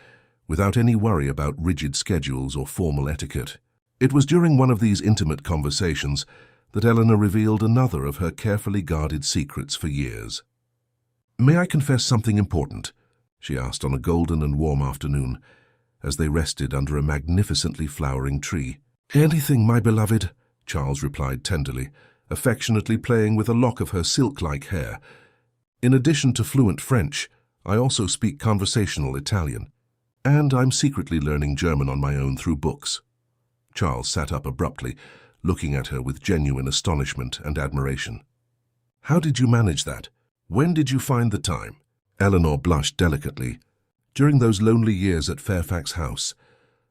without any worry about rigid schedules or formal etiquette. It was during one of these intimate conversations that Eleanor revealed another of her carefully guarded secrets for years. "May I confess something important?" she asked on a golden and warm afternoon, as they rested under a magnificently flowering tree. "Anything, my beloved," Charles replied tenderly, affectionately playing with a lock of her silk-like hair. "In addition to fluent French, I also speak conversational Italian, and I'm secretly learning German on my own through books." Charles sat up abruptly, looking at her with genuine astonishment and admiration. "How did you manage that? When did you find the time?" Eleanor blushed delicately. "During those lonely years at Fairfax House.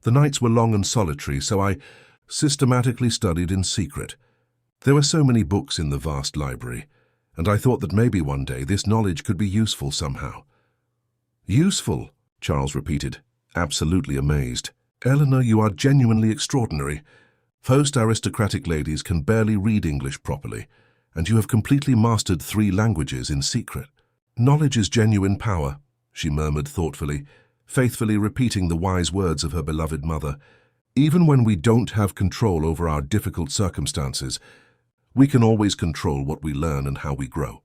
The nights were long and solitary, so I systematically studied in secret. There were so many books in the vast library, and I thought that maybe one day this knowledge could be useful somehow." "Useful?" Charles repeated, absolutely amazed. "Eleanor, you are genuinely extraordinary. Most aristocratic ladies can barely read English properly, and you have completely mastered 3 languages in secret." "Knowledge is genuine power," she murmured thoughtfully, faithfully repeating the wise words of her beloved mother. "Even when we don't have control over our difficult circumstances, we can always control what we learn and how we grow."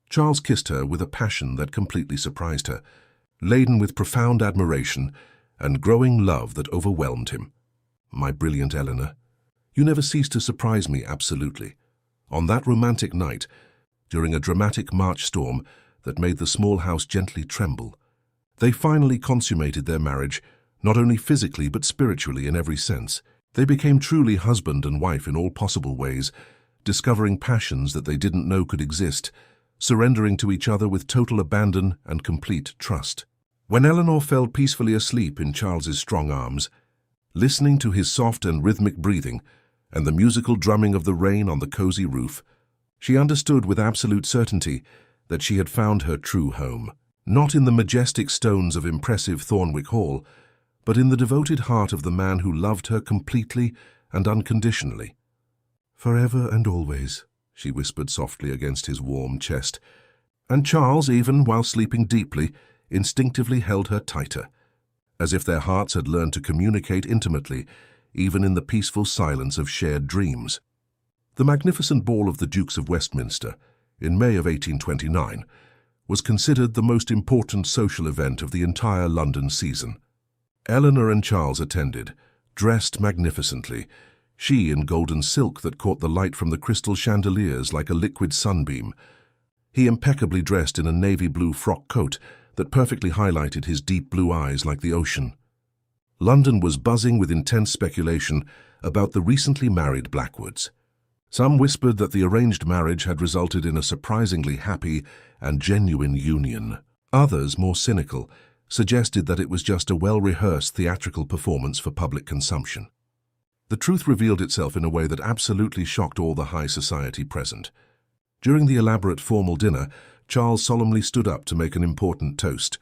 Charles kissed her with a passion that completely surprised her, laden with profound admiration and growing love that overwhelmed him. "My brilliant Eleanor, you never cease to surprise me absolutely." On that romantic night, during a dramatic March storm that made the small house gently tremble, they finally consummated their marriage, not only physically but spiritually in every sense. They became truly husband and wife in all possible ways, discovering passions that they didn't know could exist, surrendering to each other with total abandon and complete trust. When Eleanor fell peacefully asleep in Charles's strong arms, listening to his soft and rhythmic breathing and the musical drumming of the rain on the cozy roof, she understood with absolute certainty that she had found her true home, not in the majestic stones of impressive Thornwick Hall, but in the devoted heart of the man who loved her completely and unconditionally. "Forever and always," she whispered softly against his warm chest, and Charles, even while sleeping deeply, instinctively held her tighter, as if their hearts had learned to communicate intimately, even in the peaceful silence of shared dreams. The magnificent ball of the Dukes of Westminster, in May of 1829, was considered the most important social event of the entire London season. Eleanor and Charles attended, dressed magnificently, she in golden silk that caught the light from the crystal chandeliers like a liquid sunbeam. He impeccably dressed in a navy blue frock coat that perfectly highlighted his deep blue eyes like the ocean. London was buzzing with intense speculation about the recently married Blackwoods. Some whispered that the arranged marriage had resulted in a surprisingly happy and genuine union. Others, more cynical, suggested that it was just a well-rehearsed theatrical performance for public consumption. The truth revealed itself in a way that absolutely shocked all the high society present. During the elaborate formal dinner, Charles solemnly stood up to make an important toast.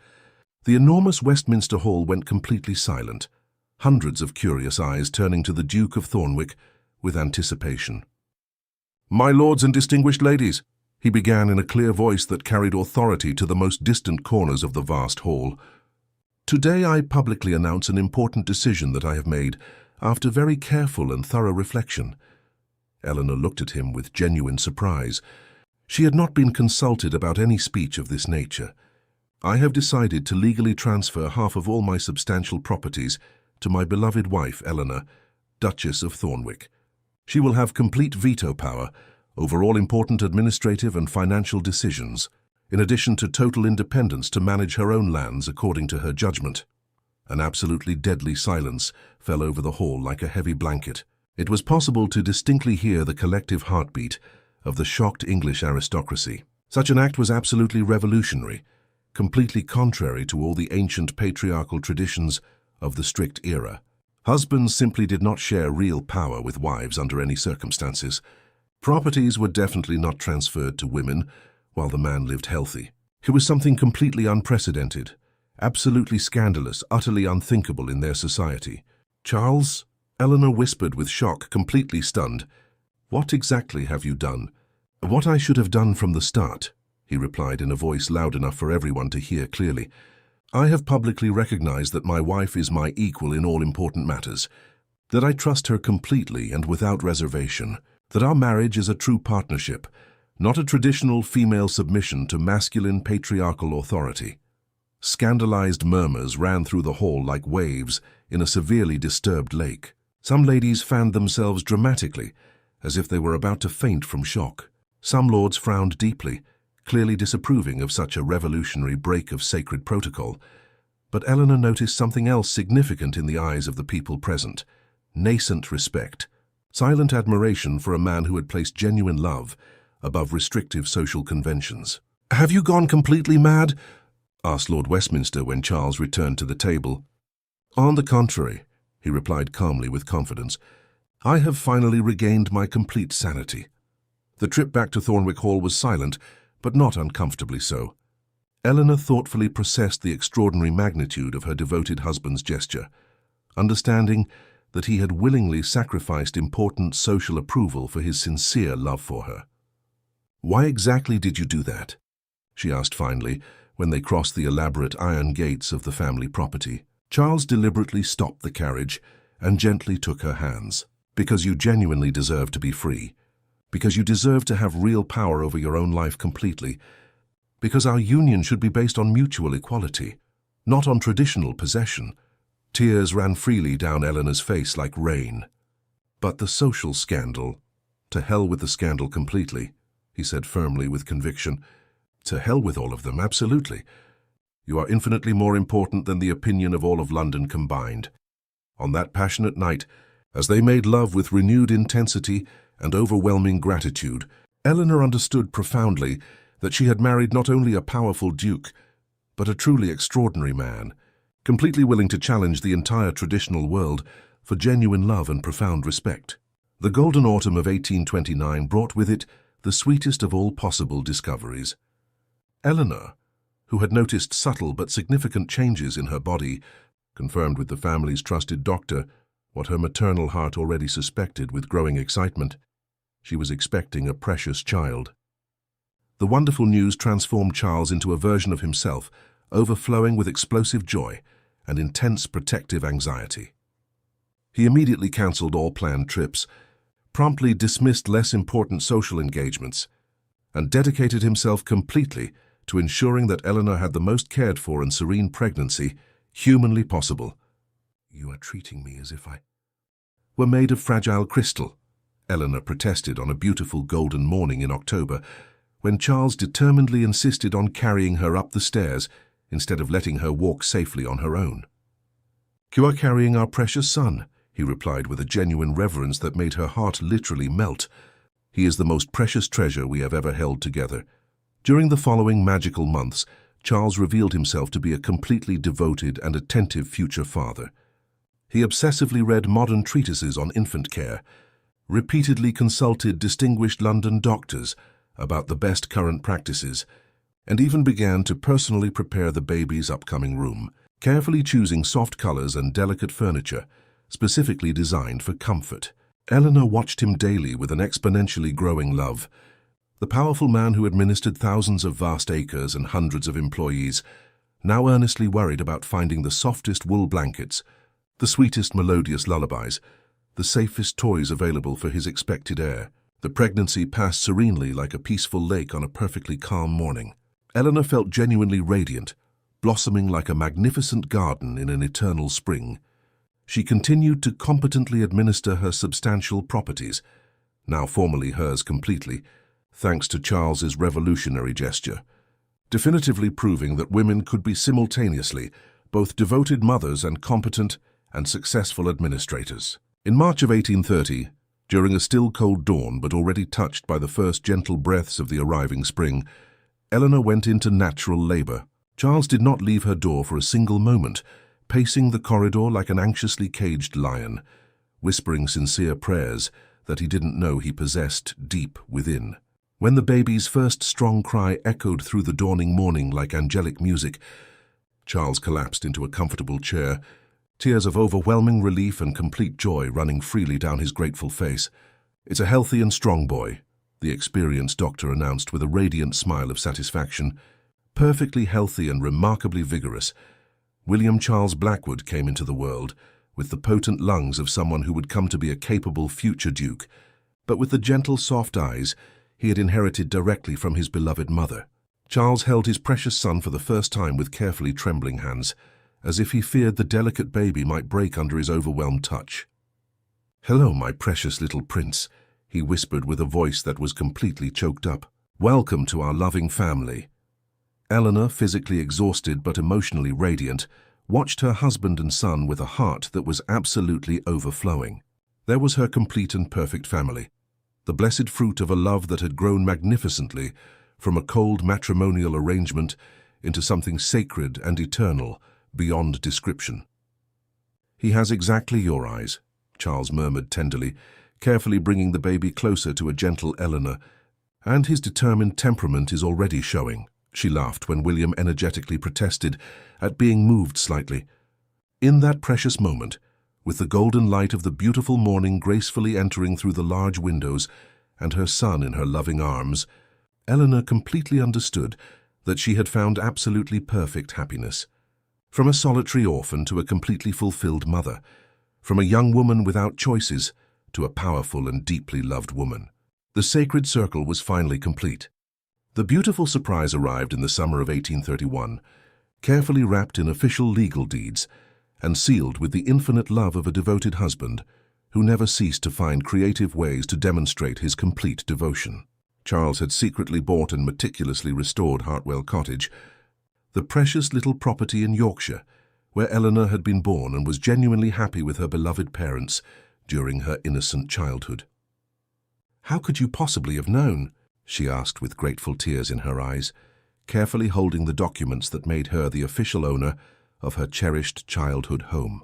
The enormous Westminster Hall went completely silent, hundreds of curious eyes turning to the Duke of Thornwick with anticipation. "My lords and distinguished ladies," he began in a clear voice that carried authority to the most distant corners of the vast hall. "Today I publicly announce an important decision that I have made after very careful and thorough reflection." Eleanor looked at him with genuine surprise. She had not been consulted about any speech of this nature. "I have decided to legally transfer half of all my substantial properties to my beloved wife, Eleanor, Duchess of Thornwick. She will have complete veto power over all important administrative and financial decisions, in addition to total independence to manage her own lands according to her judgment." An absolutely deadly silence fell over the hall like a heavy blanket. It was possible to distinctly hear the collective heartbeat of the shocked English aristocracy. Such an act was absolutely revolutionary, completely contrary to all the ancient patriarchal traditions of the strict era. Husbands simply did not share real power with wives under any circumstances. Properties were definitely not transferred to women while the man lived healthy. It was something completely unprecedented, absolutely scandalous, utterly unthinkable in their society. "Charles?" Eleanor whispered with shock, completely stunned. "What exactly have you done?" "What I should have done from the start," he replied in a voice loud enough for everyone to hear clearly. "I have publicly recognized that my wife is my equal in all important matters, that I trust her completely and without reservation, that our marriage is a true partnership, not a traditional female submission to masculine patriarchal authority." Scandalized murmurs ran through the hall like waves in a severely disturbed lake. Some ladies fanned themselves dramatically, as if they were about to faint from shock. Some lords frowned deeply, clearly disapproving of such a revolutionary break of sacred protocol. But Eleanor noticed something else significant in the eyes of the people present: nascent respect, silent admiration for a man who had placed genuine love above restrictive social conventions. "Have you gone completely mad?" asked Lord Westminster when Charles returned to the table. "On the contrary," he replied calmly with confidence, "I have finally regained my complete sanity." The trip back to Thornwick Hall was silent, but not uncomfortably so. Eleanor thoughtfully processed the extraordinary magnitude of her devoted husband's gesture, understanding that he had willingly sacrificed important social approval for his sincere love for her. "Why exactly did you do that?" she asked finally, when they crossed the elaborate iron gates of the family property. Charles deliberately stopped the carriage and gently took her hands. "Because you genuinely deserve to be free. Because you deserve to have real power over your own life completely. Because our union should be based on mutual equality, not on traditional possession." Tears ran freely down Eleanor's face like rain. "But the social scandal—" "To hell with the scandal completely," he said firmly with conviction. "To hell with all of them, absolutely. You are infinitely more important than the opinion of all of London combined." On that passionate night, as they made love with renewed intensity and overwhelming gratitude, Eleanor understood profoundly that she had married not only a powerful duke, but a truly extraordinary man, completely willing to challenge the entire traditional world for genuine love and profound respect. The golden autumn of 1829 brought with it the sweetest of all possible discoveries. Eleanor, who had noticed subtle but significant changes in her body, confirmed with the family's trusted doctor what her maternal heart already suspected with growing excitement. She was expecting a precious child. The wonderful news transformed Charles into a version of himself, overflowing with explosive joy and intense protective anxiety. He immediately cancelled all planned trips, promptly dismissed less important social engagements, and dedicated himself completely to ensuring that Eleanor had the most cared-for and serene pregnancy humanly possible. "You are treating me as if I—" were made of fragile crystal, Eleanor protested on a beautiful golden morning in October, when Charles determinedly insisted on carrying her up the stairs instead of letting her walk safely on her own. "You are carrying our precious son," he replied with a genuine reverence that made her heart literally melt. "He is the most precious treasure we have ever held together." During the following magical months, Charles revealed himself to be a completely devoted and attentive future father. He obsessively read modern treatises on infant care, repeatedly consulted distinguished London doctors about the best current practices, and even began to personally prepare the baby's upcoming room, carefully choosing soft colors and delicate furniture, specifically designed for comfort. Eleanor watched him daily with an exponentially growing love. The powerful man who administered thousands of vast acres and hundreds of employees, now earnestly worried about finding the softest wool blankets, the sweetest melodious lullabies, the safest toys available for his expected heir. The pregnancy passed serenely like a peaceful lake on a perfectly calm morning. Eleanor felt genuinely radiant, blossoming like a magnificent garden in an eternal spring. She continued to competently administer her substantial properties, now formally hers completely, thanks to Charles's revolutionary gesture, definitively proving that women could be simultaneously both devoted mothers and competent and successful administrators. In March of 1830, during a still cold dawn but already touched by the first gentle breaths of the arriving spring, Eleanor went into natural labor. Charles did not leave her door for a single moment, pacing the corridor like an anxiously caged lion, whispering sincere prayers that he didn't know he possessed deep within. When the baby's first strong cry echoed through the dawning morning like angelic music, Charles collapsed into a comfortable chair, tears of overwhelming relief and complete joy running freely down his grateful face. "It's a healthy and strong boy," the experienced doctor announced with a radiant smile of satisfaction. "Perfectly healthy and remarkably vigorous." William Charles Blackwood came into the world with the potent lungs of someone who would come to be a capable future duke, but with the gentle, soft eyes he had inherited directly from his beloved mother. Charles held his precious son for the first time with carefully trembling hands, as if he feared the delicate baby might break under his overwhelmed touch. "Hello, my precious little prince," he whispered with a voice that was completely choked up. "Welcome to our loving family." Eleanor, physically exhausted but emotionally radiant, watched her husband and son with a heart that was absolutely overflowing. There was her complete and perfect family, the blessed fruit of a love that had grown magnificently from a cold matrimonial arrangement into something sacred and eternal beyond description. "He has exactly your eyes," Charles murmured tenderly, carefully bringing the baby closer to a gentle Eleanor. "And his determined temperament is already showing," she laughed when William energetically protested at being moved slightly. In that precious moment, with the golden light of the beautiful morning gracefully entering through the large windows and her son in her loving arms, Eleanor completely understood that she had found absolutely perfect happiness. From a solitary orphan to a completely fulfilled mother, from a young woman without choices to a powerful and deeply loved woman. The sacred circle was finally complete. The beautiful surprise arrived in the summer of 1831, carefully wrapped in official legal deeds and sealed with the infinite love of a devoted husband who never ceased to find creative ways to demonstrate his complete devotion. Charles had secretly bought and meticulously restored Hartwell Cottage, the precious little property in Yorkshire, where Eleanor had been born and was genuinely happy with her beloved parents during her innocent childhood. "How could you possibly have known?" she asked with grateful tears in her eyes, carefully holding the documents that made her the official owner of her cherished childhood home.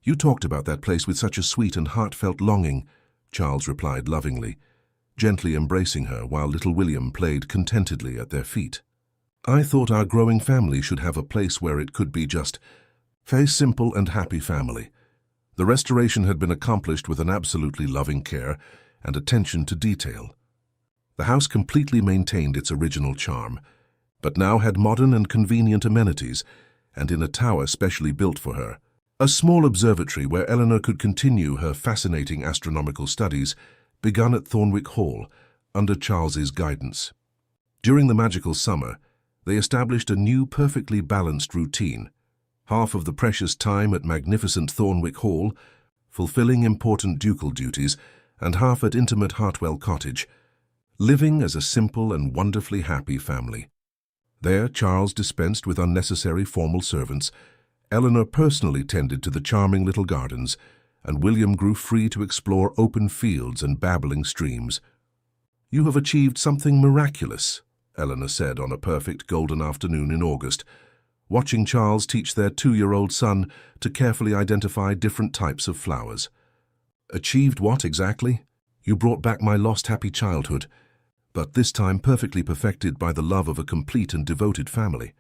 "You talked about that place with such a sweet and heartfelt longing," Charles replied lovingly, gently embracing her while little William played contentedly at their feet. "I thought our growing family should have a place where it could be just a simple and happy family." The restoration had been accomplished with an absolutely loving care and attention to detail. The house completely maintained its original charm, but now had modern and convenient amenities, and in a tower specially built for her, a small observatory where Eleanor could continue her fascinating astronomical studies begun at Thornwick Hall under Charles's guidance. During the magical summer, they established a new perfectly balanced routine. Half of the precious time at magnificent Thornwick Hall fulfilling important ducal duties, and half at intimate Hartwell Cottage, living as a simple and wonderfully happy family. There, Charles dispensed with unnecessary formal servants, Eleanor personally tended to the charming little gardens, and William grew free to explore open fields and babbling streams. "You have achieved something miraculous," Eleanor said on a perfect golden afternoon in August, watching Charles teach their 2-year-old son to carefully identify different types of flowers. "Achieved what exactly? You brought back my lost happy childhood, but this time perfectly perfected by the love of a complete and devoted family."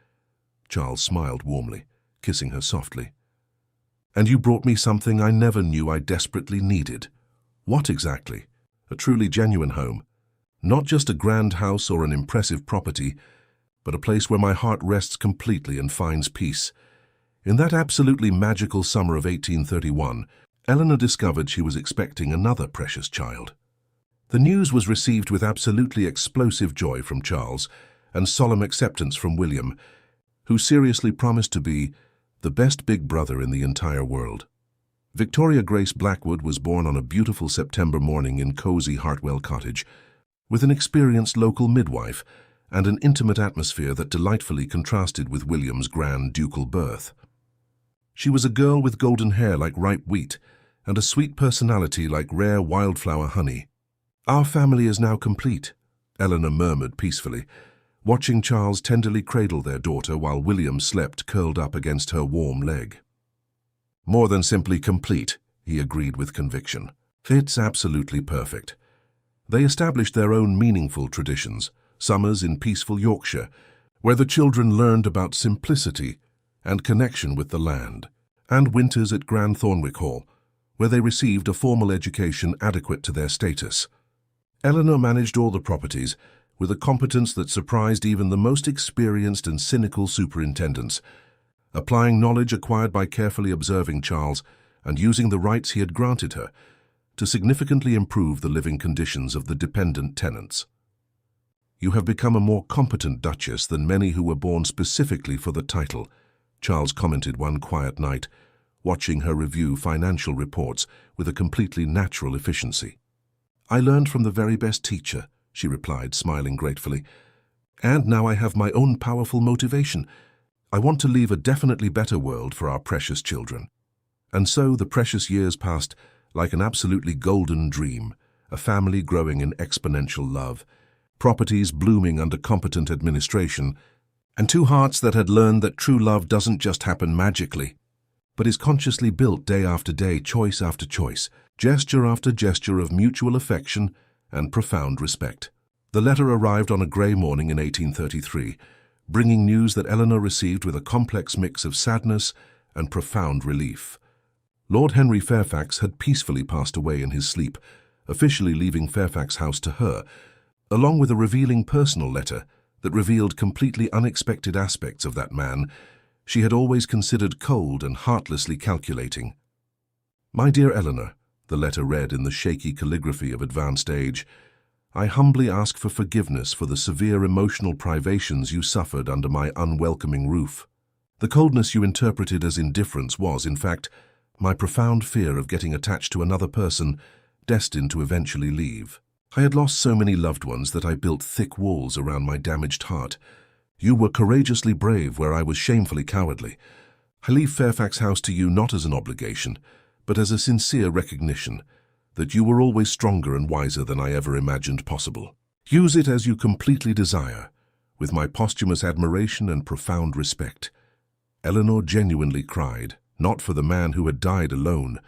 Charles smiled warmly, kissing her softly. "And you brought me something I never knew I desperately needed." "What exactly?" "A truly genuine home. Not just a grand house or an impressive property, but a place where my heart rests completely and finds peace." In that absolutely magical summer of 1831, Eleanor discovered she was expecting another precious child. The news was received with absolutely explosive joy from Charles and solemn acceptance from William, who seriously promised to be the best big brother in the entire world. Victoria Grace Blackwood was born on a beautiful September morning in cozy Hartwell Cottage, with an experienced local midwife and an intimate atmosphere that delightfully contrasted with William's grand ducal birth. She was a girl with golden hair like ripe wheat and a sweet personality like rare wildflower honey. "Our family is now complete," Eleanor murmured peacefully, watching Charles tenderly cradle their daughter while William slept curled up against her warm leg. "More than simply complete," he agreed with conviction. "It's absolutely perfect." They established their own meaningful traditions, summers in peaceful Yorkshire, where the children learned about simplicity and connection with the land, and winters at Grand Thornwick Hall, where they received a formal education adequate to their status. Eleanor managed all the properties with a competence that surprised even the most experienced and cynical superintendents, applying knowledge acquired by carefully observing Charles and using the rights he had granted her to significantly improve the living conditions of the dependent tenants. "You have become a more competent duchess than many who were born specifically for the title," Charles commented one quiet night, watching her review financial reports with a completely natural efficiency. "I learned from the very best teacher," she replied, smiling gratefully. "And now I have my own powerful motivation. I want to leave a definitely better world for our precious children." And so the precious years passed like an absolutely golden dream, a family growing in exponential love, properties blooming under competent administration, and two hearts that had learned that true love doesn't just happen magically, but is consciously built day after day, choice after choice, gesture after gesture of mutual affection and profound respect. The letter arrived on a grey morning in 1833, bringing news that Eleanor received with a complex mix of sadness and profound relief. Lord Henry Fairfax had peacefully passed away in his sleep, officially leaving Fairfax House to her, along with a revealing personal letter that revealed completely unexpected aspects of that man she had always considered cold and heartlessly calculating. "My dear Eleanor," the letter read in the shaky calligraphy of advanced age, "I humbly ask for forgiveness for the severe emotional privations you suffered under my unwelcoming roof. The coldness you interpreted as indifference was, in fact, my profound fear of getting attached to another person destined to eventually leave. I had lost so many loved ones that I built thick walls around my damaged heart. You were courageously brave where I was shamefully cowardly. I leave Fairfax House to you not as an obligation, but as a sincere recognition that you were always stronger and wiser than I ever imagined possible. Use it as you completely desire, with my posthumous admiration and profound respect." Eleanor genuinely cried, not for the man who had died alone,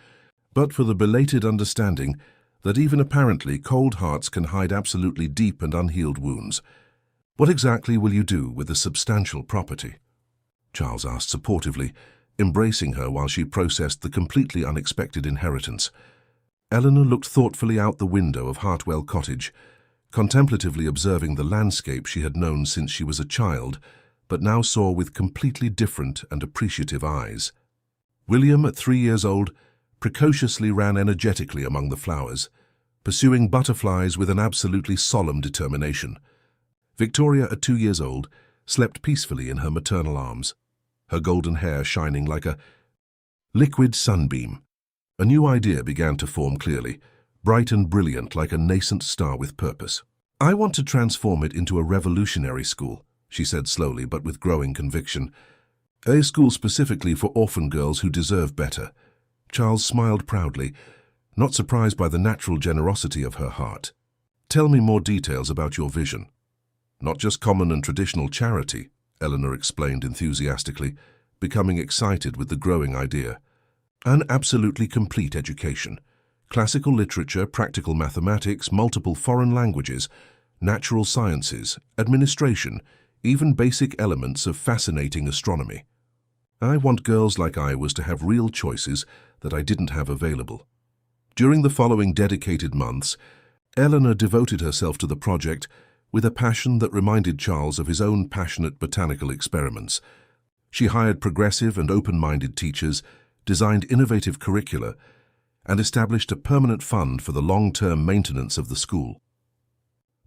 but for the belated understanding that even apparently cold hearts can hide absolutely deep and unhealed wounds. "What exactly will you do with the substantial property?" Charles asked supportively, embracing her while she processed the completely unexpected inheritance. Eleanor looked thoughtfully out the window of Hartwell Cottage, contemplatively observing the landscape she had known since she was a child, but now saw with completely different and appreciative eyes. William, at 3 years old, precociously ran energetically among the flowers, pursuing butterflies with an absolutely solemn determination. Victoria, at 2 years old, slept peacefully in her maternal arms, her golden hair shining like a liquid sunbeam. A new idea began to form clearly, bright and brilliant like a nascent star with purpose. "I want to transform it into a revolutionary school," she said slowly but with growing conviction. "A school specifically for orphan girls who deserve better." Charles smiled proudly, not surprised by the natural generosity of her heart. "Tell me more details about your vision." "Not just common and traditional charity," Eleanor explained enthusiastically, becoming excited with the growing idea. "An absolutely complete education. Classical literature, practical mathematics, multiple foreign languages, natural sciences, administration, even basic elements of fascinating astronomy. I want girls like I was to have real choices that I didn't have available." During the following dedicated months, Eleanor devoted herself to the project with a passion that reminded Charles of his own passionate botanical experiments. She hired progressive and open-minded teachers, designed innovative curricula, and established a permanent fund for the long-term maintenance of the school.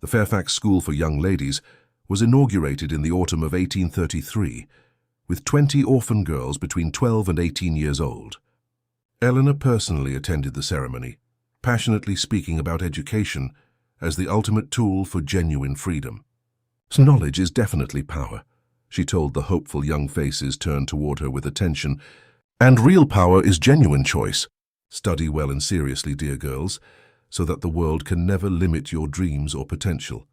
The Fairfax School for Young Ladies was inaugurated in the autumn of 1833, with 20 orphan girls between 12 and 18 years old. Eleanor personally attended the ceremony, passionately speaking about education as the ultimate tool for genuine freedom. "Knowledge is definitely power," she told the hopeful young faces turned toward her with attention. "And real power is genuine choice. Study well and seriously, dear girls, so that the world can never limit your dreams or potential."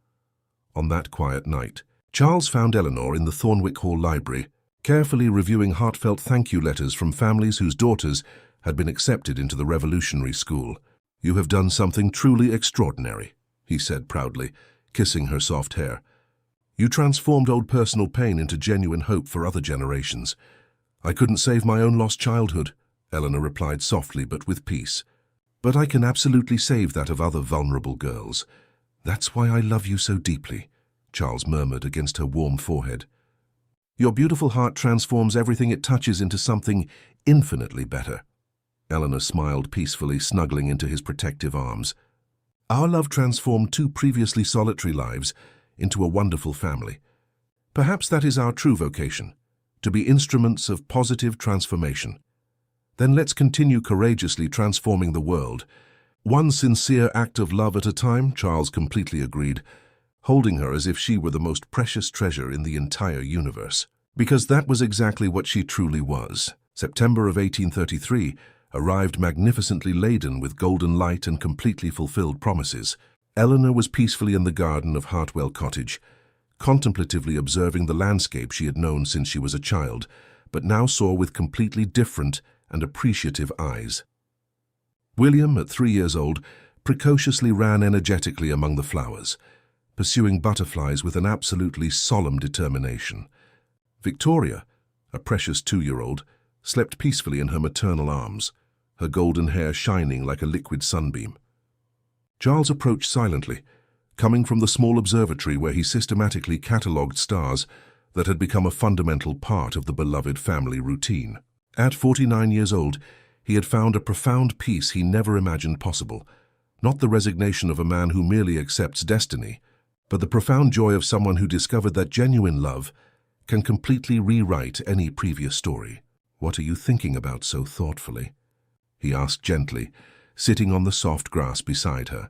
On that quiet night, Charles found Eleanor in the Thornwick Hall Library, carefully reviewing heartfelt thank-you letters from families whose daughters had been accepted into the revolutionary school. "You have done something truly extraordinary," he said proudly, kissing her soft hair. "You transformed old personal pain into genuine hope for other generations." "I couldn't save my own lost childhood," Eleanor replied softly but with peace. "But I can absolutely save that of other vulnerable girls. That's why I love you so deeply," Charles murmured against her warm forehead. "Your beautiful heart transforms everything it touches into something infinitely better." Eleanor smiled peacefully, snuggling into his protective arms. "Our love transformed two previously solitary lives into a wonderful family. Perhaps that is our true vocation, to be instruments of positive transformation. Then let's continue courageously transforming the world. One sincere act of love at a time," Charles completely agreed, holding her as if she were the most precious treasure in the entire universe. Because that was exactly what she truly was. September of 1833 arrived magnificently laden with golden light and completely fulfilled promises. Eleanor was peacefully in the garden of Hartwell Cottage, contemplatively observing the landscape she had known since she was a child, but now saw with completely different and appreciative eyes. William, at 3 years old, precociously ran energetically among the flowers, pursuing butterflies with an absolutely solemn determination. Victoria, a precious 2-year-old, slept peacefully in her maternal arms, her golden hair shining like a liquid sunbeam. Charles approached silently, coming from the small observatory where he systematically catalogued stars that had become a fundamental part of the beloved family routine. At 49 years old, he had found a profound peace he never imagined possible, not the resignation of a man who merely accepts destiny, but the profound joy of someone who discovered that genuine love can completely rewrite any previous story. "What are you thinking about so thoughtfully?" he asked gently, sitting on the soft grass beside her,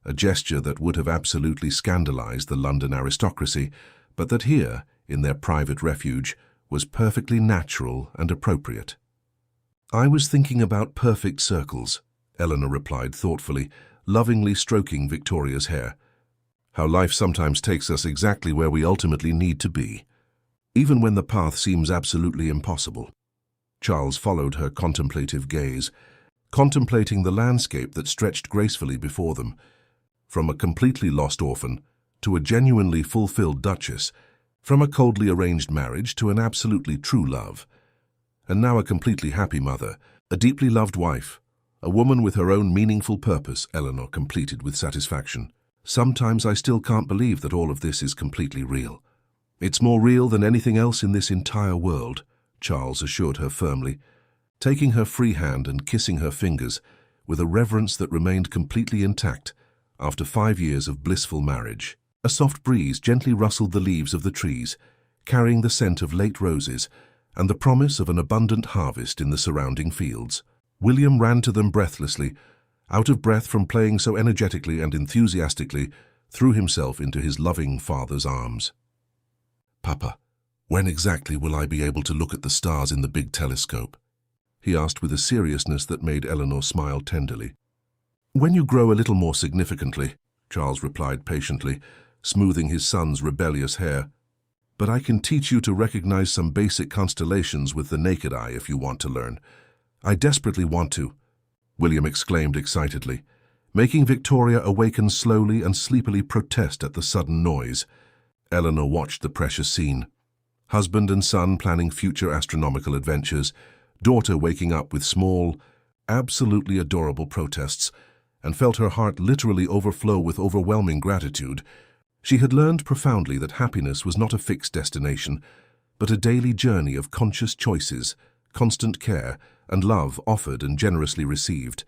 a gesture that would have absolutely scandalized the London aristocracy, but that here, in their private refuge, was perfectly natural and appropriate. "I was thinking about perfect circles," Eleanor replied thoughtfully, lovingly stroking Victoria's hair. "How life sometimes takes us exactly where we ultimately need to be, even when the path seems absolutely impossible." Charles followed her contemplative gaze, contemplating the landscape that stretched gracefully before them. From a completely lost orphan to a genuinely fulfilled duchess, from a coldly arranged marriage to an absolutely true love. And now a completely happy mother, a deeply loved wife, a woman with her own meaningful purpose, Eleanor completed with satisfaction. "Sometimes I still can't believe that all of this is completely real." "It's more real than anything else in this entire world," Charles assured her firmly, taking her free hand and kissing her fingers with a reverence that remained completely intact after 5 years of blissful marriage. A soft breeze gently rustled the leaves of the trees, carrying the scent of late roses and the promise of an abundant harvest in the surrounding fields. William ran to them breathlessly, out of breath from playing so energetically and enthusiastically, threw himself into his loving father's arms. "Papa, when exactly will I be able to look at the stars in the big telescope?" he asked with a seriousness that made Eleanor smile tenderly. "When you grow a little more significantly," Charles replied patiently, smoothing his son's rebellious hair. "But I can teach you to recognize some basic constellations with the naked eye if you want to learn. I desperately want to," William exclaimed excitedly, making Victoria awaken slowly and sleepily protest at the sudden noise. Eleanor watched the precious scene. Husband and son planning future astronomical adventures, daughter waking up with small, absolutely adorable protests, and felt her heart literally overflow with overwhelming gratitude. She had learned profoundly that happiness was not a fixed destination, but a daily journey of conscious choices, constant care, and love offered and generously received.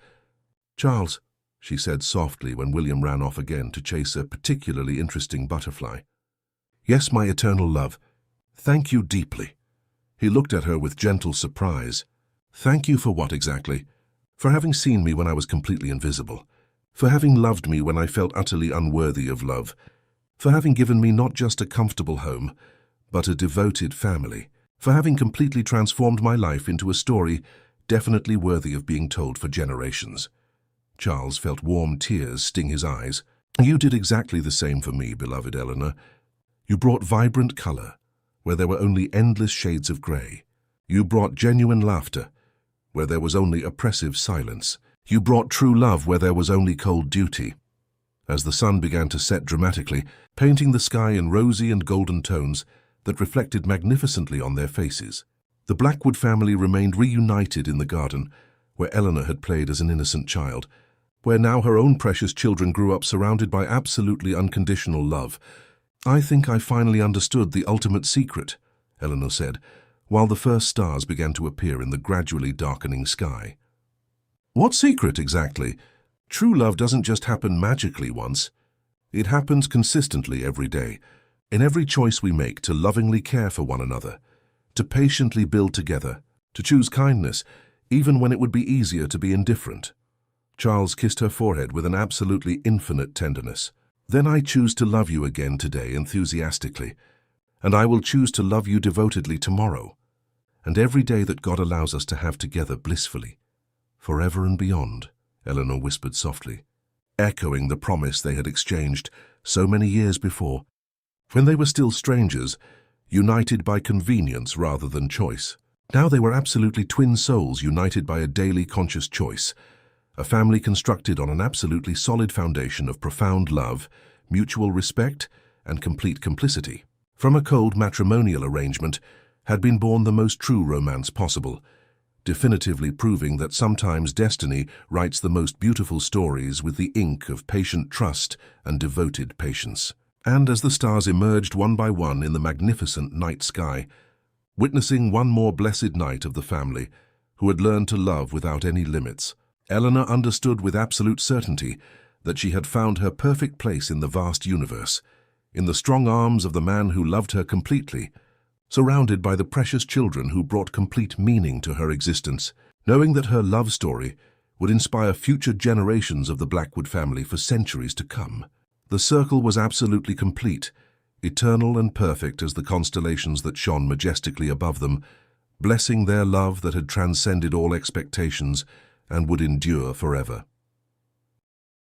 "Charles," she said softly when William ran off again to chase a particularly interesting butterfly. "Yes, my eternal love. Thank you deeply." He looked at her with gentle surprise. "Thank you for what exactly?" "For having seen me when I was completely invisible. For having loved me when I felt utterly unworthy of love. For having given me not just a comfortable home, but a devoted family. For having completely transformed my life into a story definitely worthy of being told for generations." Charles felt warm tears sting his eyes. "You did exactly the same for me, beloved Eleanor. You brought vibrant color, where there were only endless shades of gray. You brought genuine laughter, where there was only oppressive silence. You brought true love where there was only cold duty." As the sun began to set dramatically, painting the sky in rosy and golden tones that reflected magnificently on their faces, the Blackwood family remained reunited in the garden, where Eleanor had played as an innocent child, where now her own precious children grew up surrounded by absolutely unconditional love. "I think I finally understood the ultimate secret," Eleanor said, while the first stars began to appear in the gradually darkening sky. "What secret exactly? True love doesn't just happen magically once. It happens consistently every day, in every choice we make to lovingly care for one another, to patiently build together, to choose kindness, even when it would be easier to be indifferent." Charles kissed her forehead with an absolutely infinite tenderness. "Then I choose to love you again today enthusiastically, and I will choose to love you devotedly tomorrow, and every day that God allows us to have together blissfully, forever and beyond," Eleanor whispered softly, echoing the promise they had exchanged so many years before, when they were still strangers, united by convenience rather than choice. Now they were absolutely twin souls united by a daily conscious choice, a family constructed on an absolutely solid foundation of profound love, mutual respect, and complete complicity. From a cold matrimonial arrangement had been born the most true romance possible, definitively proving that sometimes destiny writes the most beautiful stories with the ink of patient trust and devoted patience. And as the stars emerged one by one in the magnificent night sky, witnessing one more blessed night of the family, who had learned to love without any limits, Eleanor understood with absolute certainty that she had found her perfect place in the vast universe, in the strong arms of the man who loved her completely, surrounded by the precious children who brought complete meaning to her existence, knowing that her love story would inspire future generations of the Blackwood family for centuries to come. The circle was absolutely complete, eternal and perfect as the constellations that shone majestically above them, blessing their love that had transcended all expectations and would endure forever.